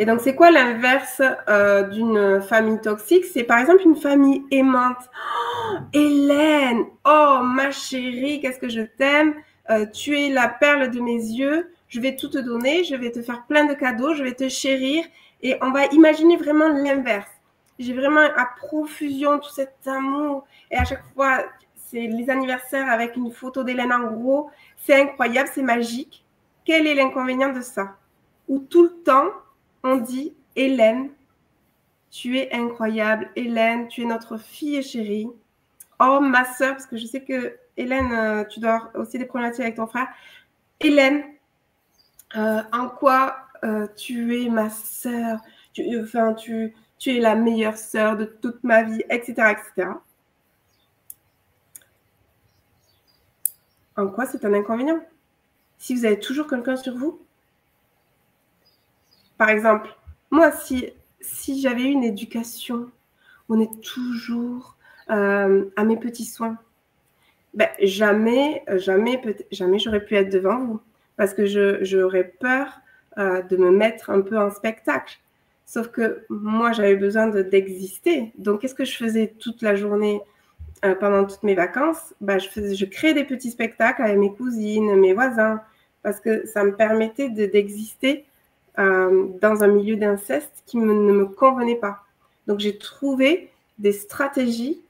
Et donc, c'est quoi l'inverse d'une famille toxique? C'est par exemple une famille aimante. Oh, Hélène, oh ma chérie, qu'est-ce que je t'aime. Tu es la perle de mes yeux. Je vais tout te donner. Je vais te faire plein de cadeaux. Je vais te chérir. Et on va imaginer vraiment l'inverse. J'ai vraiment à profusion tout cet amour. Et à chaque fois, c'est les anniversaires avec une photo d'Hélène en gros. C'est incroyable, c'est magique. Quel est l'inconvénient de ça? Où tout le temps, on dit « Hélène, tu es incroyable. Hélène, tu es notre fille chérie. Oh, ma sœur, parce que je sais que Hélène, tu dois avoir aussi des problématiques avec ton frère. Hélène, en quoi tu es ma sœur? Tu es la meilleure sœur de toute ma vie, etc., etc. » En quoi c'est un inconvénient? Si vous avez toujours quelqu'un sur vous, par exemple, moi, si j'avais eu une éducation, on est toujours à mes petits soins, ben, jamais j'aurais pu être devant vous parce que j'aurais peur de me mettre un peu en spectacle. Sauf que moi, j'avais besoin d'exister. Donc, qu'est-ce que je faisais toute la journée pendant toutes mes vacances? Ben, je créais des petits spectacles avec mes cousines, mes voisins, parce que ça me permettait d'exister dans un milieu d'inceste qui ne me convenait pas. Donc, j'ai trouvé des stratégies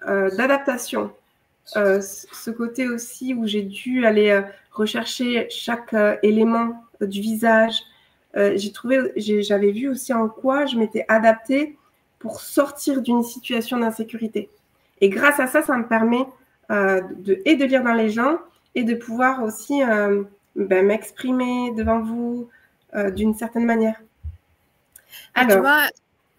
d'adaptation. Ce côté aussi où j'ai dû aller rechercher chaque élément du visage. J'avais vu aussi en quoi je m'étais adaptée pour sortir d'une situation d'insécurité. Et grâce à ça, ça me permet de lire dans les gens et de pouvoir aussi m'exprimer devant vous d'une certaine manière. Alors, tu vois,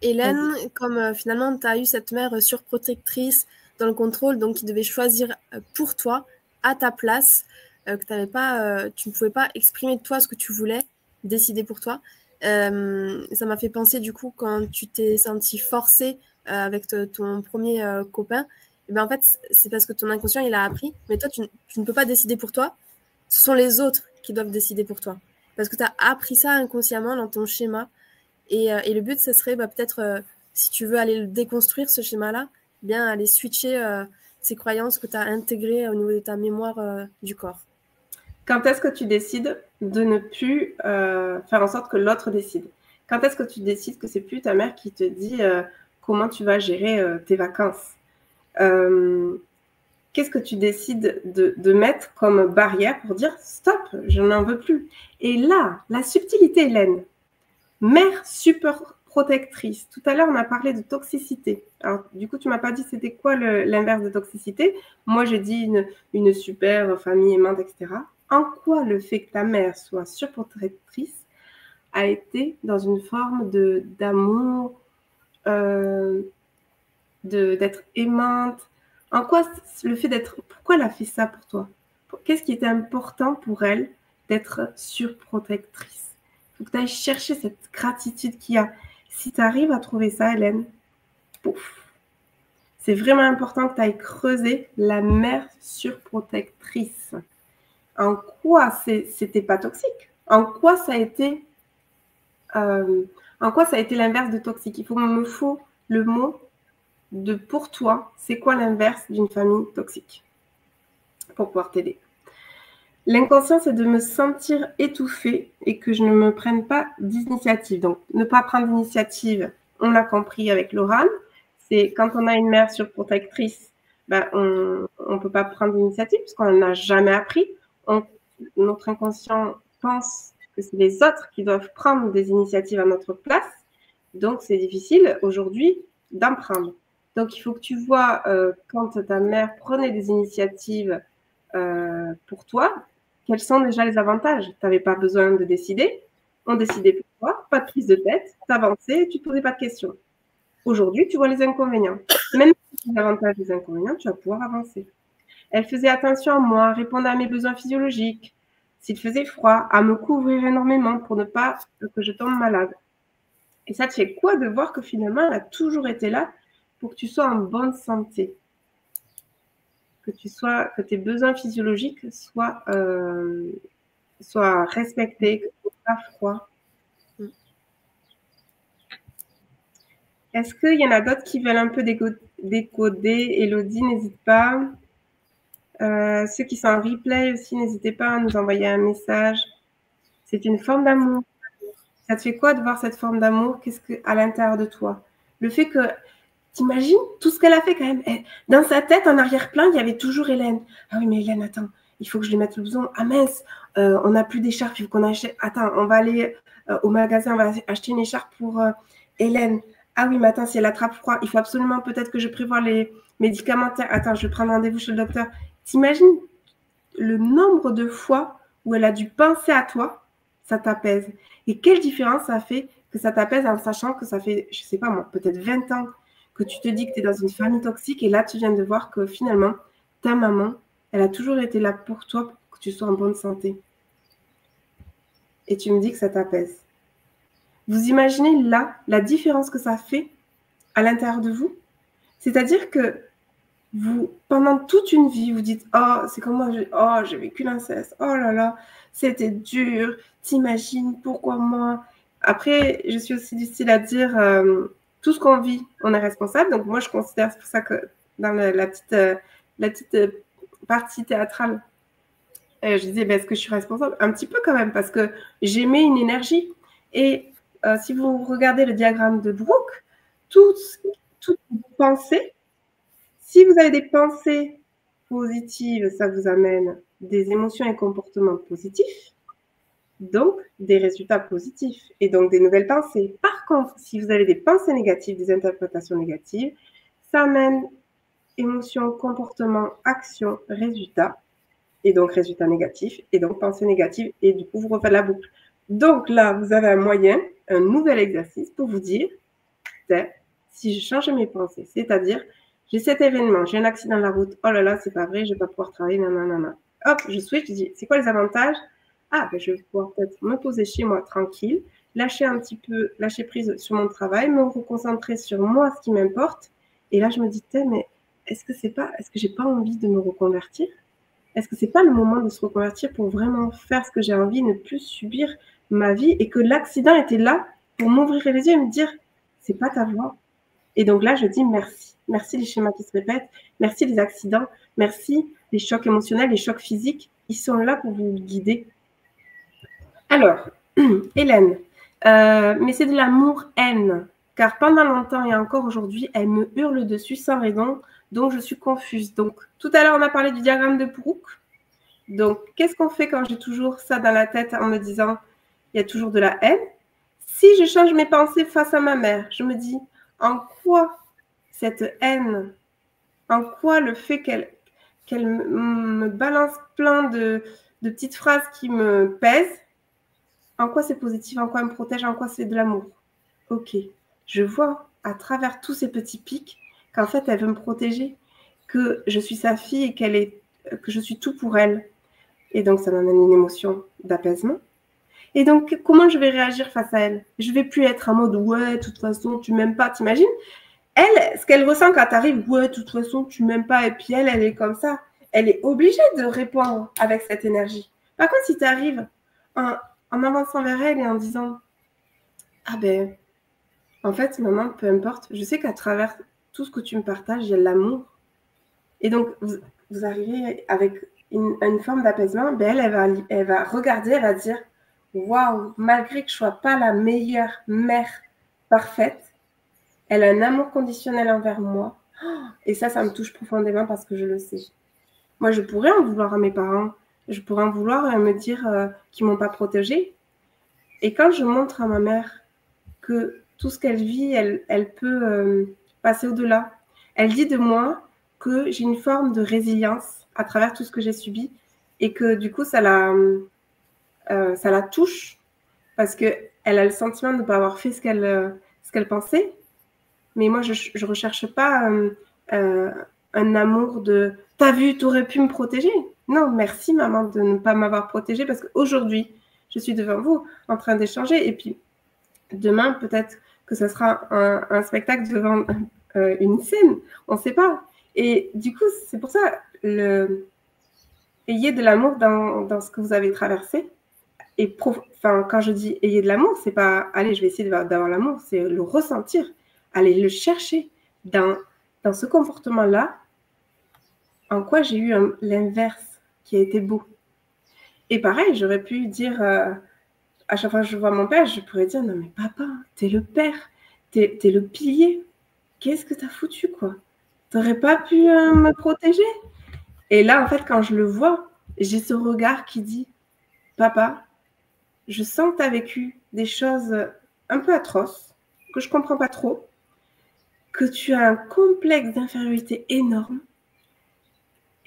Hélène, comme finalement tu as eu cette mère surprotectrice dans le contrôle, donc qui devait choisir pour toi, à ta place, que tu ne pouvais pas exprimer de toi ce que tu voulais, décider pour toi. Ça m'a fait penser du coup quand tu t'es sentie forcée avec ton premier copain, et ben en fait c'est parce que ton inconscient il a appris, mais toi tu ne peux pas décider pour toi, ce sont les autres qui doivent décider pour toi, parce que tu as appris ça inconsciemment dans ton schéma, et le but ce serait peut-être, si tu veux aller le déconstruire ce schéma-là, bien aller switcher ces croyances que tu as intégrées au niveau de ta mémoire du corps. Quand est-ce que tu décides de ne plus faire en sorte que l'autre décide? Quand est-ce que tu décides que c'est plus ta mère qui te dit comment tu vas gérer tes vacances? Qu'est-ce que tu décides de mettre comme barrière pour dire stop, je n'en veux plus? Et là, la subtilité, Hélène, mère super protectrice. Tout à l'heure, on a parlé de toxicité. Alors, du coup, tu m'as pas dit c'était quoi l'inverse de toxicité. Moi, j'ai dit une super famille aimante, etc. En quoi le fait que ta mère soit surprotectrice a été dans une forme d'amour, d'être aimante? En quoi le fait d'être... Pourquoi elle a fait ça pour toi? Qu'est-ce qui était important pour elle d'être surprotectrice? Il faut que tu ailles chercher cette gratitude qu'il y a. Si tu arrives à trouver ça, Hélène, pouf, c'est vraiment important que tu ailles creuser la mère surprotectrice. En quoi c'était pas toxique? En quoi ça a été l'inverse de toxique? Il me faut le mot de pour toi. C'est quoi l'inverse d'une famille toxique pour pouvoir t'aider? L'inconscient, c'est de me sentir étouffée et que je ne me prenne pas d'initiative. Donc, ne pas prendre d'initiative, on l'a compris avec Laurent, c'est quand on a une mère surprotectrice, ben, on ne peut pas prendre d'initiative puisqu'on n'en a jamais appris. Notre inconscient pense que c'est les autres qui doivent prendre des initiatives à notre place. Donc, c'est difficile aujourd'hui d'en prendre. Donc, il faut que tu vois quand ta mère prenait des initiatives pour toi, quels sont déjà les avantages? Tu n'avais pas besoin de décider, on décidait pour toi, pas de prise de tête, tu avançais, tu ne te posais pas de questions. Aujourd'hui, tu vois les inconvénients. Même si les avantages et les inconvénients, tu vas pouvoir avancer. Elle faisait attention à moi, répondre à mes besoins physiologiques, s'il faisait froid, à me couvrir énormément pour ne pas que je tombe malade. Et ça te fait quoi de voir que finalement, elle a toujours été là pour que tu sois en bonne santé? Que tes besoins physiologiques soient respectés, pas froid. Est-ce qu'il y en a d'autres qui veulent un peu décoder? Elodie, n'hésite pas. Ceux qui sont en replay aussi, n'hésitez pas à nous envoyer un message. C'est une forme d'amour. Ça te fait quoi de voir cette forme d'amour? Qu'est-ce que à l'intérieur de toi? Le fait que, t'imagines tout ce qu'elle a fait quand même. Dans sa tête, en arrière-plan, il y avait toujours Hélène. Ah oui, mais Hélène, attends, il faut que je lui mette le blouson. Ah mince, on n'a plus d'écharpe, il faut qu'on achète. Attends, on va aller au magasin, on va acheter une écharpe pour Hélène. Ah oui, mais attends, si elle attrape froid, il faut absolument peut-être que je prévoie les médicaments. Attends, je vais prendre rendez-vous chez le docteur. T'imagines le nombre de fois où elle a dû penser à toi, ça t'apaise. Et quelle différence ça fait que ça t'apaise en sachant que ça fait, je sais pas moi, peut-être 20 ans que tu te dis que tu es dans une famille toxique et là, tu viens de voir que finalement, ta maman, elle a toujours été là pour toi, pour que tu sois en bonne santé. Et tu me dis que ça t'apaise. Vous imaginez là la différence que ça fait à l'intérieur de vous? C'est-à-dire que vous, pendant toute une vie, vous dites « Oh, c'est comme moi, j'ai vécu l'inceste. Oh là là, c'était dur. T'imagines, pourquoi moi ?» Après, je suis aussi du style à dire tout ce qu'on vit, on est responsable. Donc moi, je considère, c'est pour ça que dans la petite partie théâtrale, je disais, est-ce que je suis responsable? Un petit peu quand même, parce que j'émets une énergie. Et si vous regardez le diagramme de Brooke, toutes vos pensées, si vous avez des pensées positives, ça vous amène des émotions et comportements positifs, donc des résultats positifs et donc des nouvelles pensées. Par contre, si vous avez des pensées négatives, des interprétations négatives, ça amène émotions, comportements, actions, résultats, et donc résultats négatifs, et donc pensées négatives, et du coup, vous refaites la boucle. Donc là, vous avez un moyen, un nouvel exercice pour vous dire, si je change mes pensées, c'est-à-dire, j'ai cet événement, j'ai un accident de la route, oh là là, c'est pas vrai, je vais pas pouvoir travailler, nanana. Hop, je switch, je dis, c'est quoi les avantages? Ah, ben, je vais pouvoir peut-être me poser chez moi tranquille, lâcher prise sur mon travail, me reconcentrer sur moi, ce qui m'importe. Et là, je me dis, mais est-ce que j'ai pas envie de me reconvertir? Est-ce que c'est pas le moment de se reconvertir pour vraiment faire ce que j'ai envie, ne plus subir ma vie et que l'accident était là pour m'ouvrir les yeux et me dire, c'est pas ta voie. Et donc là, je dis merci. Merci les schémas qui se répètent, merci les accidents, merci les chocs émotionnels, les chocs physiques. Ils sont là pour vous guider. Alors, Hélène, mais c'est de l'amour-haine, car pendant longtemps et encore aujourd'hui, elle me hurle dessus sans raison, donc je suis confuse. Donc, tout à l'heure, on a parlé du diagramme de Brooke. Donc, qu'est-ce qu'on fait quand j'ai toujours ça dans la tête en me disant, il y a toujours de la haine? Si je change mes pensées face à ma mère, je me dis, en quoi cette haine, en quoi le fait qu'elle me balance plein de petites phrases qui me pèsent, en quoi c'est positif, en quoi elle me protège, en quoi c'est de l'amour? Ok, je vois à travers tous ces petits pics qu'en fait elle veut me protéger, que je suis sa fille et que je suis tout pour elle. Et donc ça m'amène une émotion d'apaisement. Et donc comment je vais réagir face à elle? Je vais plus être en mode ouais, de toute façon tu m'aimes pas, t'imagines? Elle, ce qu'elle ressent quand t'arrives, ouais, de toute façon tu m'aimes pas, et puis elle est comme ça. Elle est obligée de répondre avec cette énergie. Par contre, si tu arrives en avançant vers elle et en disant ah ben, en fait, maman, peu importe, je sais qu'à travers tout ce que tu me partages, il y a l'amour. Et donc, vous arrivez avec une forme d'apaisement, ben elle va regarder, elle va dire waouh, malgré que je ne sois pas la meilleure mère parfaite, elle a un amour conditionnel envers moi. Et ça me touche profondément parce que je le sais. Moi, je pourrais en vouloir à mes parents. Je pourrais en vouloir me dire qu'ils ne m'ont pas protégée. Et quand je montre à ma mère que tout ce qu'elle vit, elle peut passer au-delà. Elle dit de moi que j'ai une forme de résilience à travers tout ce que j'ai subi et que du coup, ça la touche parce qu'elle a le sentiment de ne pas avoir fait ce qu'elle pensait. Mais moi, je ne recherche pas un amour de « t'as vu, t'aurais pu me protéger ». Non, merci maman de ne pas m'avoir protégée parce qu'aujourd'hui, je suis devant vous en train d'échanger. Et puis, demain, peut-être que ce sera un spectacle devant une scène. On ne sait pas. Et du coup, c'est pour ça, ayez de l'amour dans ce que vous avez traversé. quand je dis ayez de l'amour, c'est pas allez, je vais essayer d'avoir l'amour, c'est le ressentir, aller le chercher dans ce comportement-là, en quoi j'ai eu l'inverse qui a été beau. Et pareil, j'aurais pu dire, à chaque fois que je vois mon père, je pourrais dire, non mais papa, t'es le père, t'es le pilier, qu'est-ce que t'as foutu quoi? T'aurais pas pu me protéger? Et là, en fait, quand je le vois, j'ai ce regard qui dit, papa, je sens que tu as vécu des choses un peu atroces, que je ne comprends pas trop, que tu as un complexe d'infériorité énorme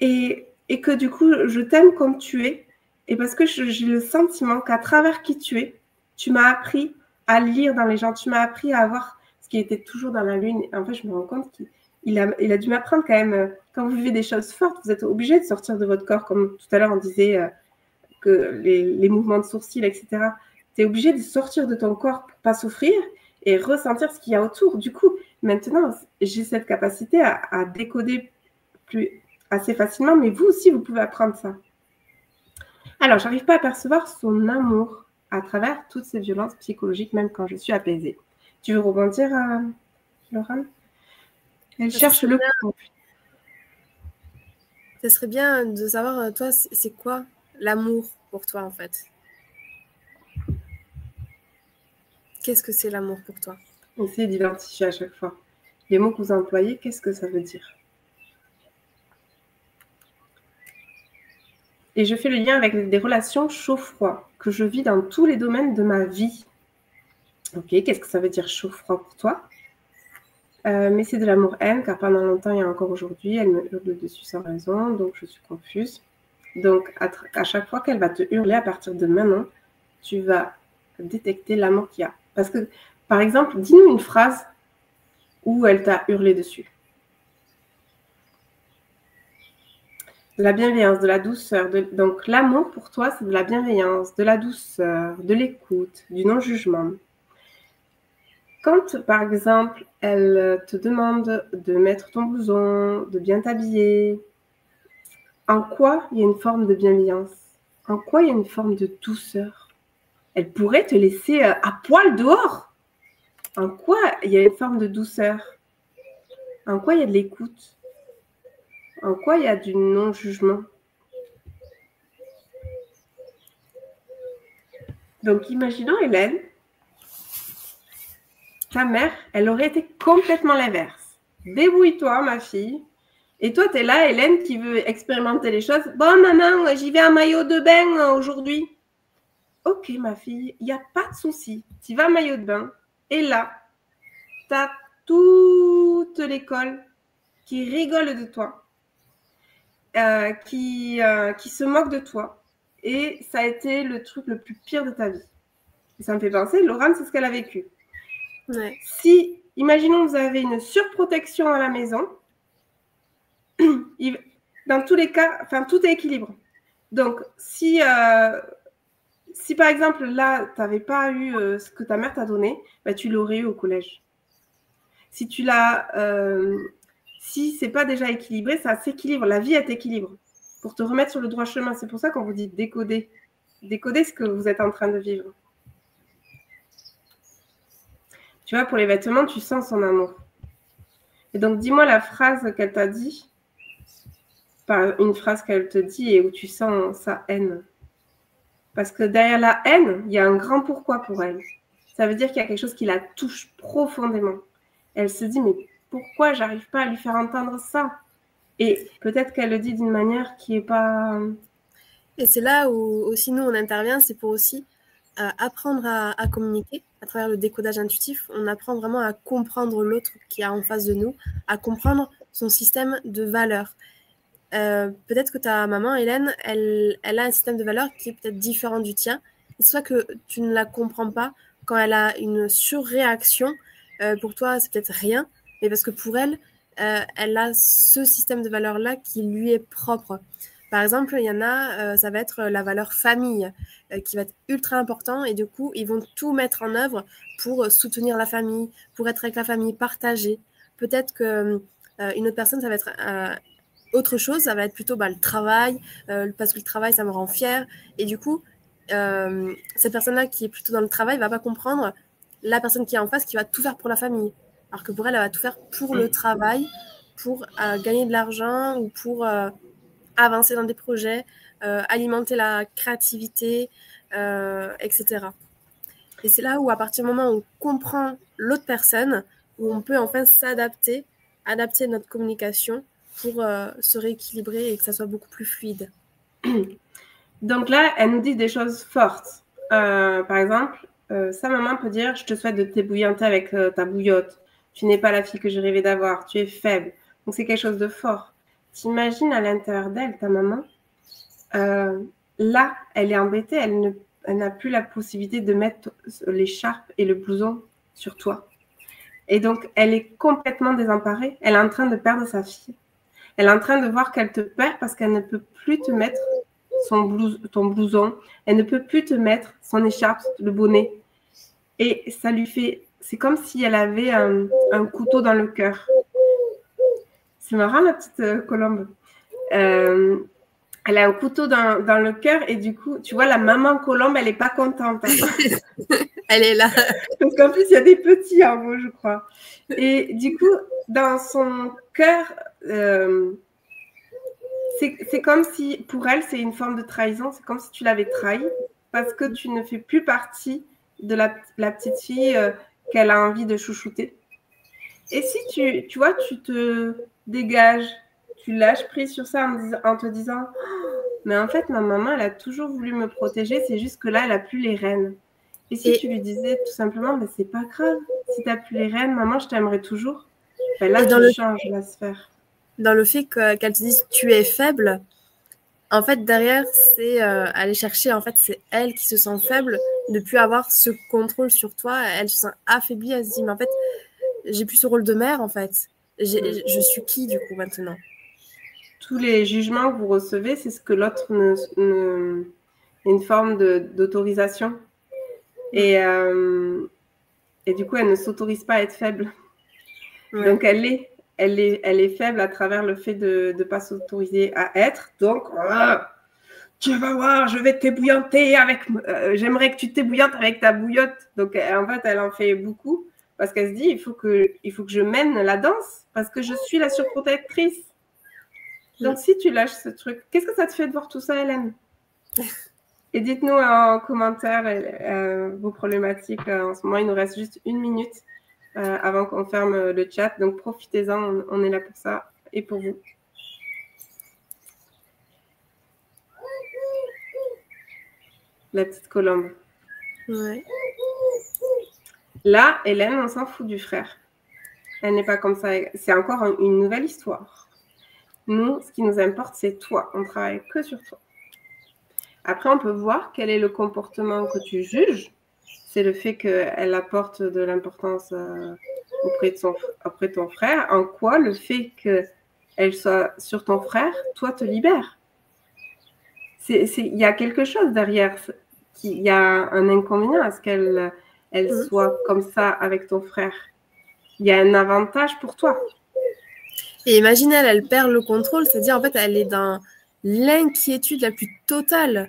et que du coup, je t'aime comme tu es. Et parce que j'ai le sentiment qu'à travers qui tu es, tu m'as appris à lire dans les gens, tu m'as appris à avoir ce qui était toujours dans la lune. Et en fait, je me rends compte qu'il a dû m'apprendre quand même, quand vous vivez des choses fortes, vous êtes obligé de sortir de votre corps, comme tout à l'heure on disait que les mouvements de sourcils, etc., tu es obligé de sortir de ton corps pour pas souffrir et ressentir ce qu'il y a autour. Du coup, maintenant, j'ai cette capacité à décoder assez facilement, mais vous aussi, vous pouvez apprendre ça. Alors, j'arrive pas à percevoir son amour à travers toutes ces violences psychologiques, même quand je suis apaisée. Tu veux rebondir, Laurent? Elle cherche le conflit. Ça serait bien de savoir, toi, c'est quoi l'amour pour toi, en fait? Qu'est-ce que c'est l'amour pour toi? Essayez d'identifier à chaque fois. Les mots que vous employez, qu'est-ce que ça veut dire? Et je fais le lien avec des relations chaud-froid que je vis dans tous les domaines de ma vie. Ok, qu'est-ce que ça veut dire chaud-froid pour toi? Mais c'est de l'amour-haine, car pendant longtemps et encore aujourd'hui, elle me hurle dessus sans raison, donc je suis confuse. Donc, à chaque fois qu'elle va te hurler, à partir de maintenant, tu vas détecter l'amour qu'il y a. Parce que, par exemple, dis-nous une phrase où elle t'a hurlé dessus. De la bienveillance, de la douceur. Donc, l'amour pour toi, c'est de la bienveillance, de la douceur, de l'écoute, du non-jugement. Quand, par exemple, elle te demande de mettre ton blouson, de bien t'habiller, en quoi il y a une forme de bienveillance? En quoi il y a une forme de douceur? Elle pourrait te laisser à poil dehors. En quoi il y a une forme de douceur? En quoi il y a de l'écoute? En quoi il y a du non-jugement? Donc, imaginons Hélène, ta mère, elle aurait été complètement l'inverse. Débrouille-toi, ma fille. Et toi, tu es là, Hélène, qui veut expérimenter les choses. Bon, maman, j'y vais en maillot de bain aujourd'hui. Ok, ma fille, il n'y a pas de souci. Tu vas en maillot de bain. Et là, tu as toute l'école qui rigole de toi, qui se moque de toi. Et ça a été le truc le plus pire de ta vie. Et ça me fait penser, Laurent, c'est ce qu'elle a vécu. Ouais. Si, imaginons que vous avez une surprotection à la maison, dans tous les cas, enfin, tout est équilibre. Donc, si par exemple, là, tu n'avais pas eu ce que ta mère t'a donné, bah, tu l'aurais eu au collège. Si tu l'as, si c'est pas déjà équilibré, ça s'équilibre. La vie est équilibre pour te remettre sur le droit chemin. C'est pour ça qu'on vous dit décoder. Décoder ce que vous êtes en train de vivre. Tu vois, pour les vêtements, tu sens son amour. Et donc, dis-moi la phrase qu'elle t'a dit, pas une phrase qu'elle te dit et où tu sens sa haine. Parce que derrière la haine, il y a un grand pourquoi pour elle. Ça veut dire qu'il y a quelque chose qui la touche profondément. Elle se dit, mais pourquoi j'arrive pas à lui faire entendre ça? Et peut-être qu'elle le dit d'une manière qui n'est pas... Et c'est là où aussi nous, on intervient, c'est pour aussi apprendre à communiquer à travers le décodage intuitif. On apprend vraiment à comprendre l'autre qui est en face de nous, à comprendre son système de valeurs. Peut-être que ta maman, Hélène, elle a un système de valeurs qui est peut-être différent du tien. Soit que tu ne la comprends pas quand elle a une surréaction. Pour toi, c'est peut-être rien, mais parce que pour elle, elle a ce système de valeurs-là qui lui est propre. Par exemple, il y en a, ça va être la valeur famille qui va être ultra important et du coup, ils vont tout mettre en œuvre pour soutenir la famille, pour être avec la famille, partager. Peut-être que une autre personne, ça va être autre chose, ça va être plutôt le travail, parce que le travail, ça me rend fière. Et du coup, cette personne-là qui est plutôt dans le travail ne va pas comprendre la personne qui est en face qui va tout faire pour la famille. Alors que pour elle, elle va tout faire pour le travail, pour gagner de l'argent ou pour avancer dans des projets, alimenter la créativité, etc. Et c'est là où, à partir du moment où on comprend l'autre personne, où on peut enfin s'adapter, adapter notre communication pour se rééquilibrer et que ça soit beaucoup plus fluide. Donc là, elle nous dit des choses fortes. Par exemple, sa maman peut dire « Je te souhaite de t'ébouillanter avec ta bouillotte. Tu n'es pas la fille que je rêvais d'avoir. Tu es faible. » Donc, c'est quelque chose de fort. T'imagines à l'intérieur d'elle, ta maman, là, elle est embêtée. Elle n'a plus la possibilité de mettre l'écharpe et le blouson sur toi. Et donc, elle est complètement désemparée. Elle est en train de perdre sa fille. Elle est en train de voir qu'elle te perd parce qu'elle ne peut plus te mettre ton blouson. Elle ne peut plus te mettre son écharpe, le bonnet. Et ça lui fait... C'est comme si elle avait un couteau dans le cœur. C'est marrant, la petite colombe. Elle a un couteau dans le cœur et du coup, tu vois, la maman colombe, elle n'est pas contente. Elle est là. Parce qu'en plus, il y a des petits en haut, je crois. Et du coup, dans son cœur, c'est comme si, pour elle, c'est une forme de trahison. C'est comme si tu l'avais trahi parce que tu ne fais plus partie de la petite fille qu'elle a envie de chouchouter. Et si tu vois, tu te dégages, tu lâches prise sur ça en te disant « Mais en fait, ma maman, elle a toujours voulu me protéger, c'est juste que là, elle n'a plus les rênes. » Et si tu lui disais tout simplement « Mais c'est pas grave, si tu n'as plus les rênes, maman, je t'aimerais toujours. » Ben là, tu changes la sphère. Dans le fait qu'elle te dise « Tu es faible », en fait, derrière, c'est aller chercher, en fait, c'est elle qui se sent faible, de ne plus avoir ce contrôle sur toi. Elle se sent affaiblie, elle se dit « Mais en fait, j'ai plus ce rôle de mère, en fait. Je suis qui, du coup, maintenant ?» Tous les jugements que vous recevez, c'est ce que l'autre une forme d'autorisation. Et du coup, elle ne s'autorise pas à être faible. Ouais. Donc, elle est faible à travers le fait de ne pas s'autoriser à être. Donc, tu vas voir, je vais t'ébouillanter avec... j'aimerais que tu t'ébouillantes avec ta bouillotte. Donc, en fait, elle en fait beaucoup parce qu'elle se dit, il faut que je mène la danse parce que je suis la surprotectrice. Donc, si tu lâches ce truc, qu'est-ce que ça te fait de voir tout ça, Hélène? Et dites-nous en commentaire vos problématiques. En ce moment, il nous reste juste 1 minute avant qu'on ferme le chat. Donc, profitez-en, on est là pour ça et pour vous. La petite colombe. Ouais. Là, Hélène, on s'en fout du frère. Elle n'est pas comme ça. C'est encore une nouvelle histoire. Nous, ce qui nous importe, c'est toi. On ne travaille que sur toi. Après, on peut voir quel est le comportement que tu juges. C'est le fait qu'elle apporte de l'importance auprès de ton frère. En quoi le fait qu'elle soit sur ton frère, toi, te libère. Il y a quelque chose derrière. Il y a un inconvénient à ce qu'elle soit comme ça avec ton frère. Il y a un avantage pour toi. Et imagine, elle perd le contrôle, c'est-à-dire en fait, elle est dans l'inquiétude la plus totale.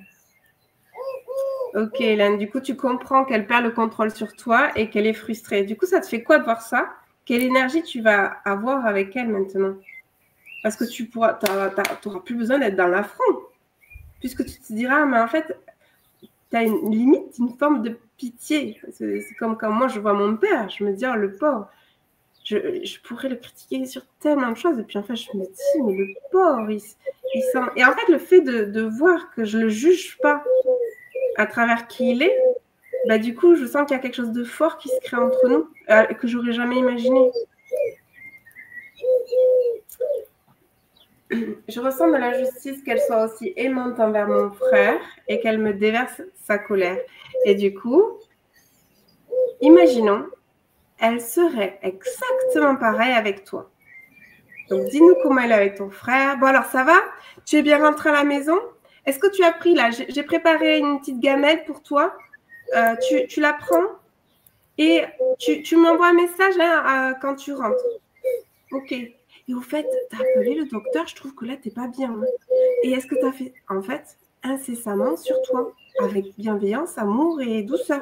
Ok, Hélène, du coup, tu comprends qu'elle perd le contrôle sur toi et qu'elle est frustrée. Du coup, ça te fait quoi de voir ça? Quelle énergie tu vas avoir avec elle maintenant? Parce que tu n'auras plus besoin d'être dans l'affront. Puisque tu te diras, mais en fait, tu as une limite, une forme de pitié. C'est comme quand moi, je vois mon père, je me dis, oh, le pauvre. Je pourrais le critiquer sur tellement de choses. Et puis, en fait, je me dis, mais le pauvre, il sent... Et en fait, le fait de voir que je ne le juge pas à travers qui il est, bah, du coup, je sens qu'il y a quelque chose de fort qui se crée entre nous, que je n'aurais jamais imaginé. Je ressens de l'injustice qu'elle soit aussi aimante envers mon frère et qu'elle me déverse sa colère. Et du coup, imaginons, elle serait exactement pareille avec toi. Donc, dis-nous comment elle est avec ton frère. Bon, alors, ça va? Tu es bien rentrée à la maison? Est-ce que tu as pris, là, j'ai préparé une petite gamelle pour toi. Tu la prends et tu m'envoies un message là, quand tu rentres. Ok. Et au fait, tu as appelé le docteur, je trouve que là, tu n'es pas bien. Et est-ce que tu as fait, en fait, incessamment sur toi? avec bienveillance, amour et douceur.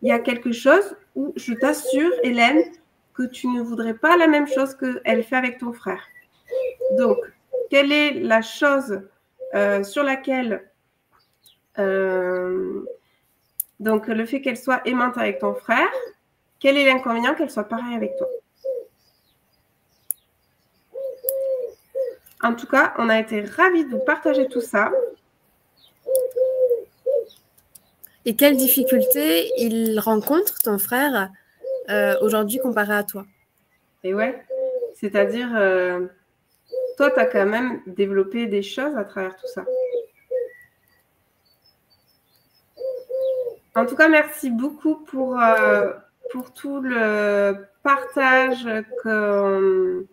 Il y a quelque chose où je t'assure, Hélène, que tu ne voudrais pas la même chose qu'elle fait avec ton frère. Donc, quelle est la chose sur laquelle... donc, le fait qu'elle soit aimante avec ton frère, quel est l'inconvénient qu'elle soit pareille avec toi? En tout cas, on a été ravis de vous partager tout ça. Et quelles difficultés il rencontre, ton frère, aujourd'hui comparé à toi? Et ouais, c'est-à-dire, toi, tu as quand même développé des choses à travers tout ça. En tout cas, merci beaucoup pour tout le partage qu'on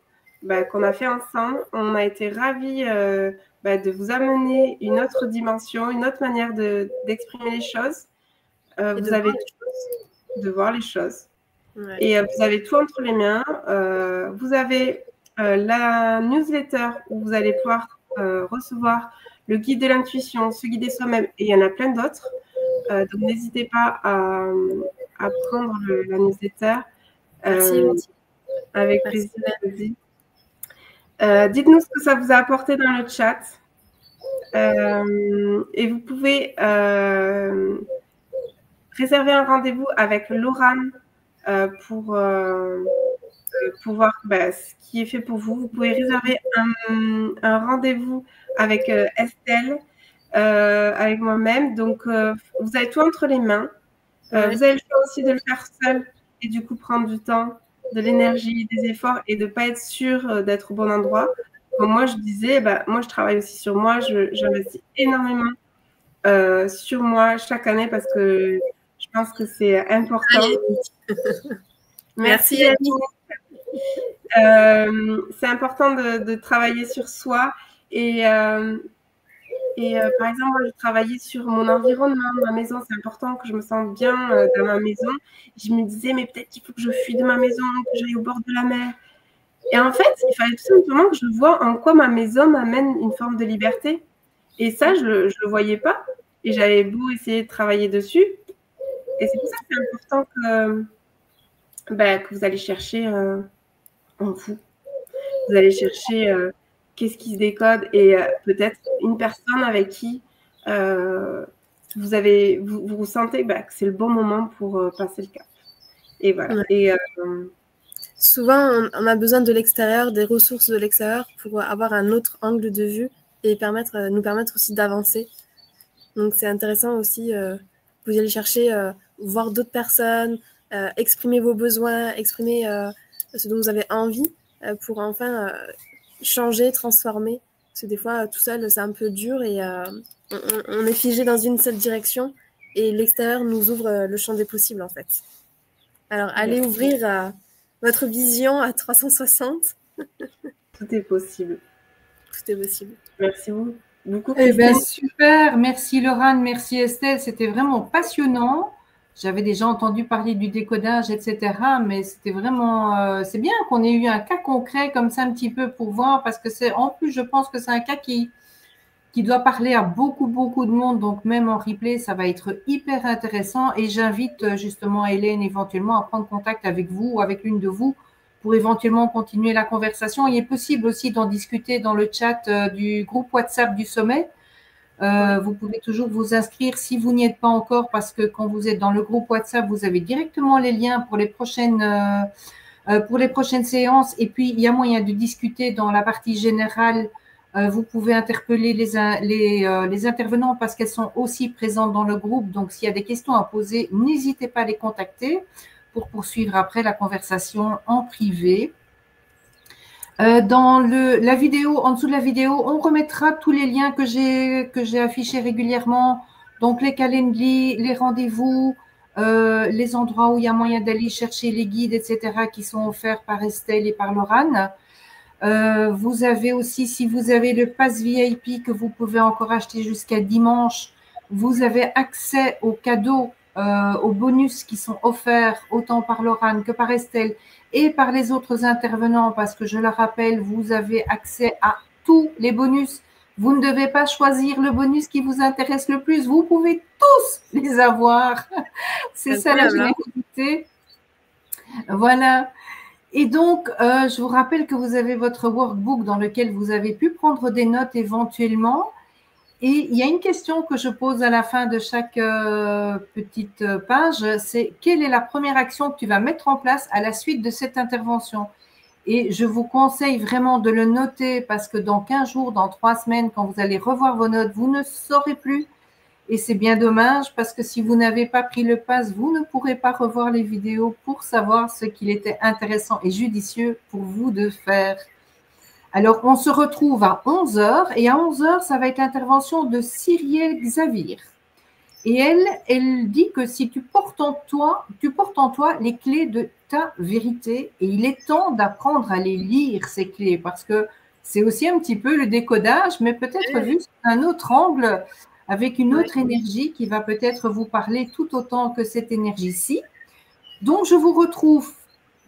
a fait ensemble. On a été ravis de vous amener une autre dimension, une autre manière d'exprimer les choses. Vous avez de voir les choses. Ouais. Et vous avez tout entre les mains. Vous avez la newsletter où vous allez pouvoir recevoir le guide de l'intuition, ce guide de soi-même, et il y en a plein d'autres. Donc, n'hésitez pas à prendre la newsletter. Merci. Avec plaisir. Dites-nous ce que ça vous a apporté dans le chat. Et vous pouvez réserver un rendez-vous avec Laurane pour voir ce qui est fait pour vous. Vous pouvez réserver un rendez-vous avec Estelle, avec moi-même. Donc, vous avez tout entre les mains. Ouais. Vous avez le choix aussi de le faire seul et du coup prendre du temps, de l'énergie, des efforts et de ne pas être sûr d'être au bon endroit. Donc, moi, je disais, moi, je travaille aussi sur moi. J'investis énormément sur moi chaque année parce que je pense que c'est important. Merci, Annie. C'est important de travailler sur soi et par exemple, moi, je travaillais sur mon environnement, ma maison. C'est important que je me sente bien dans ma maison. Je me disais, mais peut-être qu'il faut que je fuis de ma maison, que j'aille au bord de la mer. Et en fait, il fallait tout simplement que je vois en quoi ma maison m'amène une forme de liberté. Et ça, je ne le voyais pas. Et j'avais beau essayer de travailler dessus. Et c'est pour ça que c'est important que vous allez chercher en vous. Vous allez chercher qu'est-ce qui se décode et peut-être une personne avec qui vous sentez que c'est le bon moment pour passer le cap. Et voilà. Ouais. Et, souvent, on a besoin de l'extérieur, des ressources de l'extérieur pour avoir un autre angle de vue et nous permettre aussi d'avancer. Donc, c'est intéressant aussi, vous allez chercher, voir d'autres personnes, exprimer vos besoins, exprimer ce dont vous avez envie pour enfin changer, transformer. Parce que des fois, tout seul, c'est un peu dur et on est figé dans une seule direction et l'extérieur nous ouvre le champ des possibles, en fait. Alors, allez ouvrir votre vision à 360. Tout est possible. Tout est possible. Merci beaucoup. Eh bien, super. Merci, Laurane. Merci, Estelle. C'était vraiment passionnant. J'avais déjà entendu parler du décodage, etc. Mais c'était vraiment... c'est bien qu'on ait eu un cas concret comme ça un petit peu pour voir parce que en plus, je pense que c'est un cas qui doit parler à beaucoup de monde. Donc, même en replay, ça va être hyper intéressant. Et j'invite justement Hélène éventuellement à prendre contact avec vous ou avec l'une de vous pour éventuellement continuer la conversation. Il est possible aussi d'en discuter dans le chat du groupe WhatsApp du sommet. Vous pouvez toujours vous inscrire si vous n'y êtes pas encore parce que quand vous êtes dans le groupe WhatsApp, vous avez directement les liens pour les prochaines séances. Et puis, il y a moyen de discuter dans la partie générale. Vous pouvez interpeller les intervenants parce qu'elles sont aussi présentes dans le groupe. Donc, s'il y a des questions à poser, n'hésitez pas à les contacter pour poursuivre après la conversation en privé. Dans la vidéo, en dessous de la vidéo, on remettra tous les liens que j'ai affichés régulièrement. Donc, les calendriers, les rendez-vous, les endroits où il y a moyen d'aller chercher les guides, etc., qui sont offerts par Estelle et par Laurane. Vous avez aussi, si vous avez le pass VIP que vous pouvez encore acheter jusqu'à dimanche, vous avez accès aux cadeaux, aux bonus qui sont offerts autant par Laurane que par Estelle et par les autres intervenants parce que je le rappelle, vous avez accès à tous les bonus Vous ne devez pas choisir le bonus qui vous intéresse le plus. Vous pouvez tous les avoir. C'est ça la générosité. Voilà. Et donc, je vous rappelle que vous avez votre workbook dans lequel vous avez pu prendre des notes éventuellement. Et il y a une question que je pose à la fin de chaque petite page, c'est quelle est la première action que tu vas mettre en place à la suite de cette intervention? Et je vous conseille vraiment de le noter parce que dans 15 jours, dans 3 semaines, quand vous allez revoir vos notes, vous ne saurez plus. Et c'est bien dommage parce que si vous n'avez pas pris le pass, vous ne pourrez pas revoir les vidéos pour savoir ce qu'il était intéressant et judicieux pour vous de faire. Alors, on se retrouve à 11 h et à 11 h, ça va être l'intervention de Cyrielle Xavier. Et elle dit que si tu portes en toi les clés de ta vérité et il est temps d'apprendre à les lire, ces clés, parce que c'est aussi un petit peu le décodage, mais peut-être vu sous un autre angle, avec une autre énergie qui va peut-être vous parler tout autant que cette énergie-ci. Donc, je vous retrouve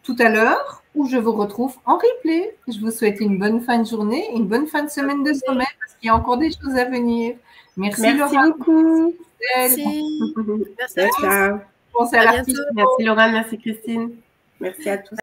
tout à l'heure où je vous retrouve en replay. Je vous souhaite une bonne fin de journée, une bonne fin de semaine de sommeil parce qu'il y a encore des choses à venir. Merci Laura. Beaucoup. Merci. Ciao. Merci à l'artiste. Merci Laura, merci Christine. Merci à tous.